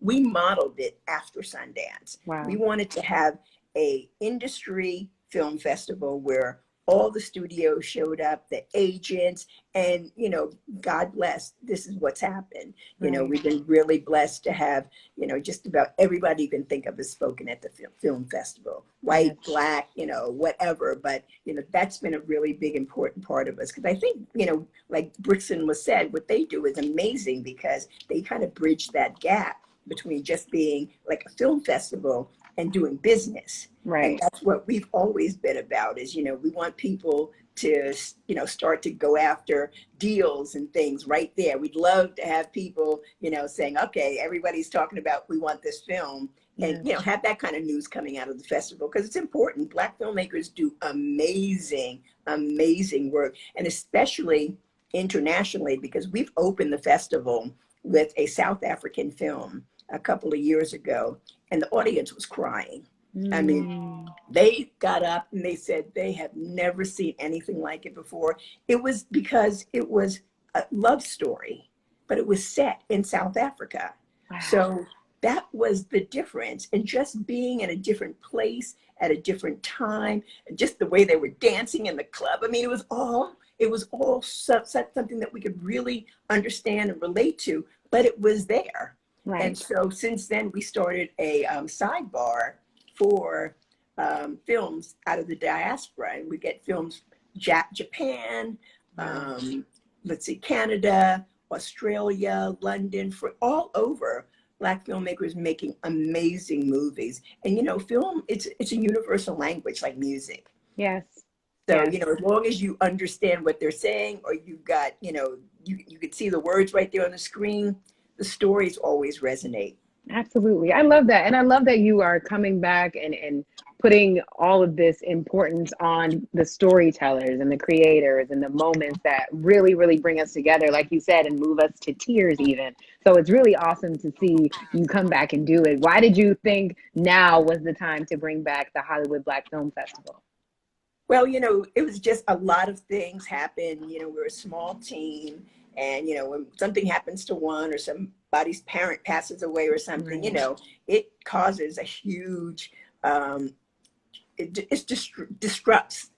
we modeled it after Sundance. Wow. We wanted to have a industry film festival where all the studios showed up, the agents, and, you know, God bless, this is what's happened. You know, we've been really blessed to have, you know, just about everybody you can think of has spoken at the film festival, white, black, you know, whatever. But, you know, that's been a really big, important part of us. Because I think, you know, like Brixton was said, what they do is amazing because they kind of bridge that gap between just being like a film festival and doing business. Right. And that's what we've always been about is, you know, we want people to, you know, start to go after deals and things right there. We'd love to have people, you know, saying, okay, everybody's talking about, we want this film, and, you know, have that kind of news coming out of the festival because it's important. Black filmmakers do amazing, amazing work, and especially internationally, because we've opened the festival with a South African film a couple of years ago, and the audience was crying. I mean, they got up and they said they have never seen anything like it before. It was because it was a love story, but it was set in South Africa. Wow. So that was the difference. And just being in a different place at a different time, and just the way they were dancing in the club. I mean, it was all something that we could really understand and relate to, but it was there. Right. And so since then, we started a sidebar for films out of the diaspora. And we get films Japan, let's see, Canada, Australia, London, for all over. Black filmmakers making amazing movies. And, you know, film, it's a universal language like music. Yes. So, you know, as long as you understand what they're saying, or you've got, you know, you could see the words right there on the screen, the stories always resonate. Absolutely. I love that. And I love that you are coming back and putting all of this importance on the storytellers and the creators and the moments that really, really bring us together, like you said, and move us to tears even. So it's really awesome to see you come back and do it. Why did you think now was the time to bring back the Hollywood Black Film Festival? Well, you know, it was just a lot of things happened. You know, we're a small team. And, you know, when something happens to one or somebody's parent passes away or something, you know, it causes a huge, it disrupts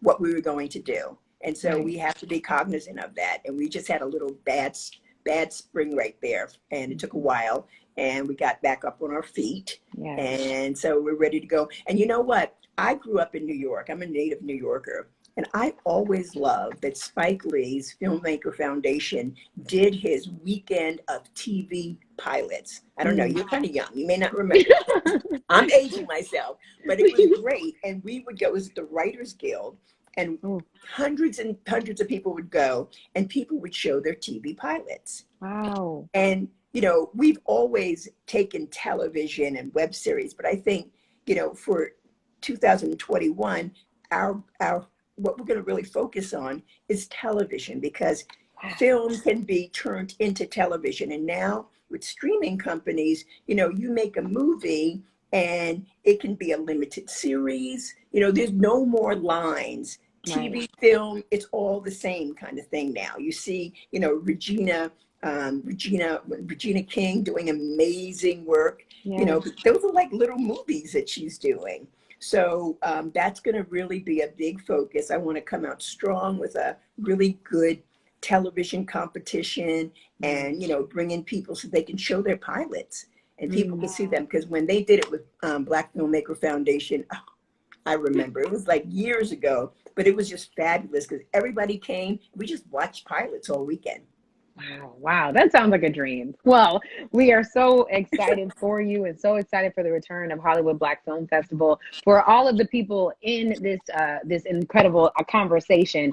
what we were going to do. And so we have to be cognizant of that. And we just had a little bad spring right there. And it took a while. And we got back up on our feet. Yeah. And so we're ready to go. And you know what? I grew up in New York. I'm a native New Yorker. And I always loved that Spike Lee's Filmmaker Foundation did his weekend of TV pilots. I don't know, you're kind of young. You may not remember. I'm aging myself, but it was great. And we would go, it was the Writers Guild, and hundreds and hundreds of people would go, and people would show their TV pilots. Wow. And, you know, we've always taken television and web series, but I think, you know, for 2021, our what we're going to really focus on is television, because film can be turned into television. And now with streaming companies, you know, you make a movie and it can be a limited series. You know, there's no more lines. TV, film, it's all the same kind of thing now. You see, you know, Regina King doing amazing work. Yes. You know, those are like little movies that she's doing. So that's going to really be a big focus. I want to come out strong with a really good television competition, and, you know, bring in people so they can show their pilots and people can see them. Because when they did it with Black Filmmaker Foundation, I remember it was like years ago, but it was just fabulous because everybody came. We just watched pilots all weekend. Wow. That sounds like a dream. Well, we are so excited for you and so excited for the return of Hollywood Black Film Festival. For all of the people in this incredible conversation,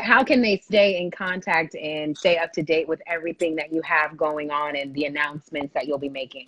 how can they stay in contact and stay up to date with everything that you have going on and the announcements that you'll be making?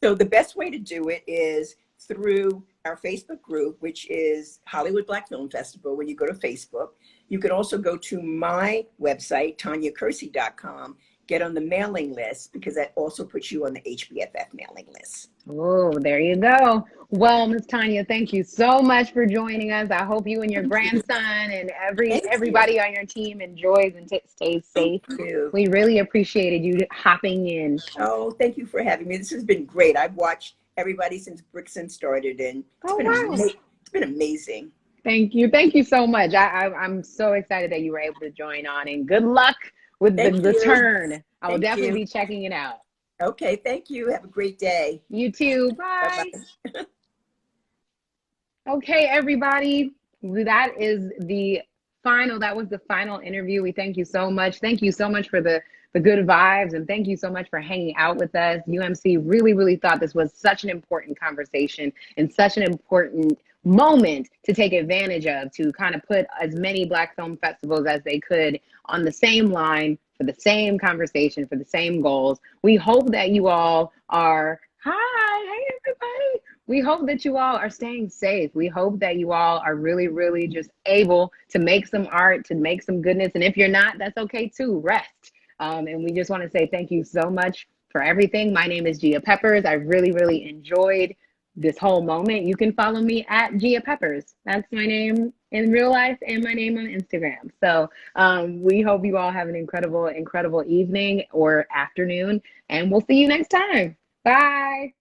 So the best way to do it is through our Facebook group, which is Hollywood Black Film Festival. When you go to Facebook, you can also go to my website, TanyaKersey.com, get on the mailing list, because that also puts you on the HBFF mailing list. Oh, there you go. Well, Miss Tanya, thank you so much for joining us. I hope you and your grandson and Thank you. everybody on your team enjoys and stays Thank safe. you. We really appreciated you hopping in. Oh, thank you for having me. This has been great. I've watched everybody since Brixton started, and Oh, wow. it's been amazing. Thank you. Thank you so much. I'm so excited that you were able to join on, and good luck with the Thank you. return. I will Thank definitely you. be checking it out. Okay, thank you. Have a great day. You too. Bye. Bye-bye. Okay, everybody. That was the final interview. We thank you so much. Thank you so much for the good vibes, and thank you so much for hanging out with us. UMC really, really thought this was such an important conversation and such an important moment to take advantage of, to kind of put as many Black film festivals as they could on the same line for the same conversation, for the same goals. We hope that you all are, hey everybody. We hope that you all are staying safe. We hope that you all are really, really just able to make some art, to make some goodness. And if you're not, that's okay too. Rest. And we just want to say thank you so much for everything. My name is Gia Peppers. I really, really enjoyed this whole moment. You can follow me at Gia Peppers. That's my name in real life and my name on Instagram. So we hope you all have an incredible, incredible evening or afternoon. And we'll see you next time. Bye.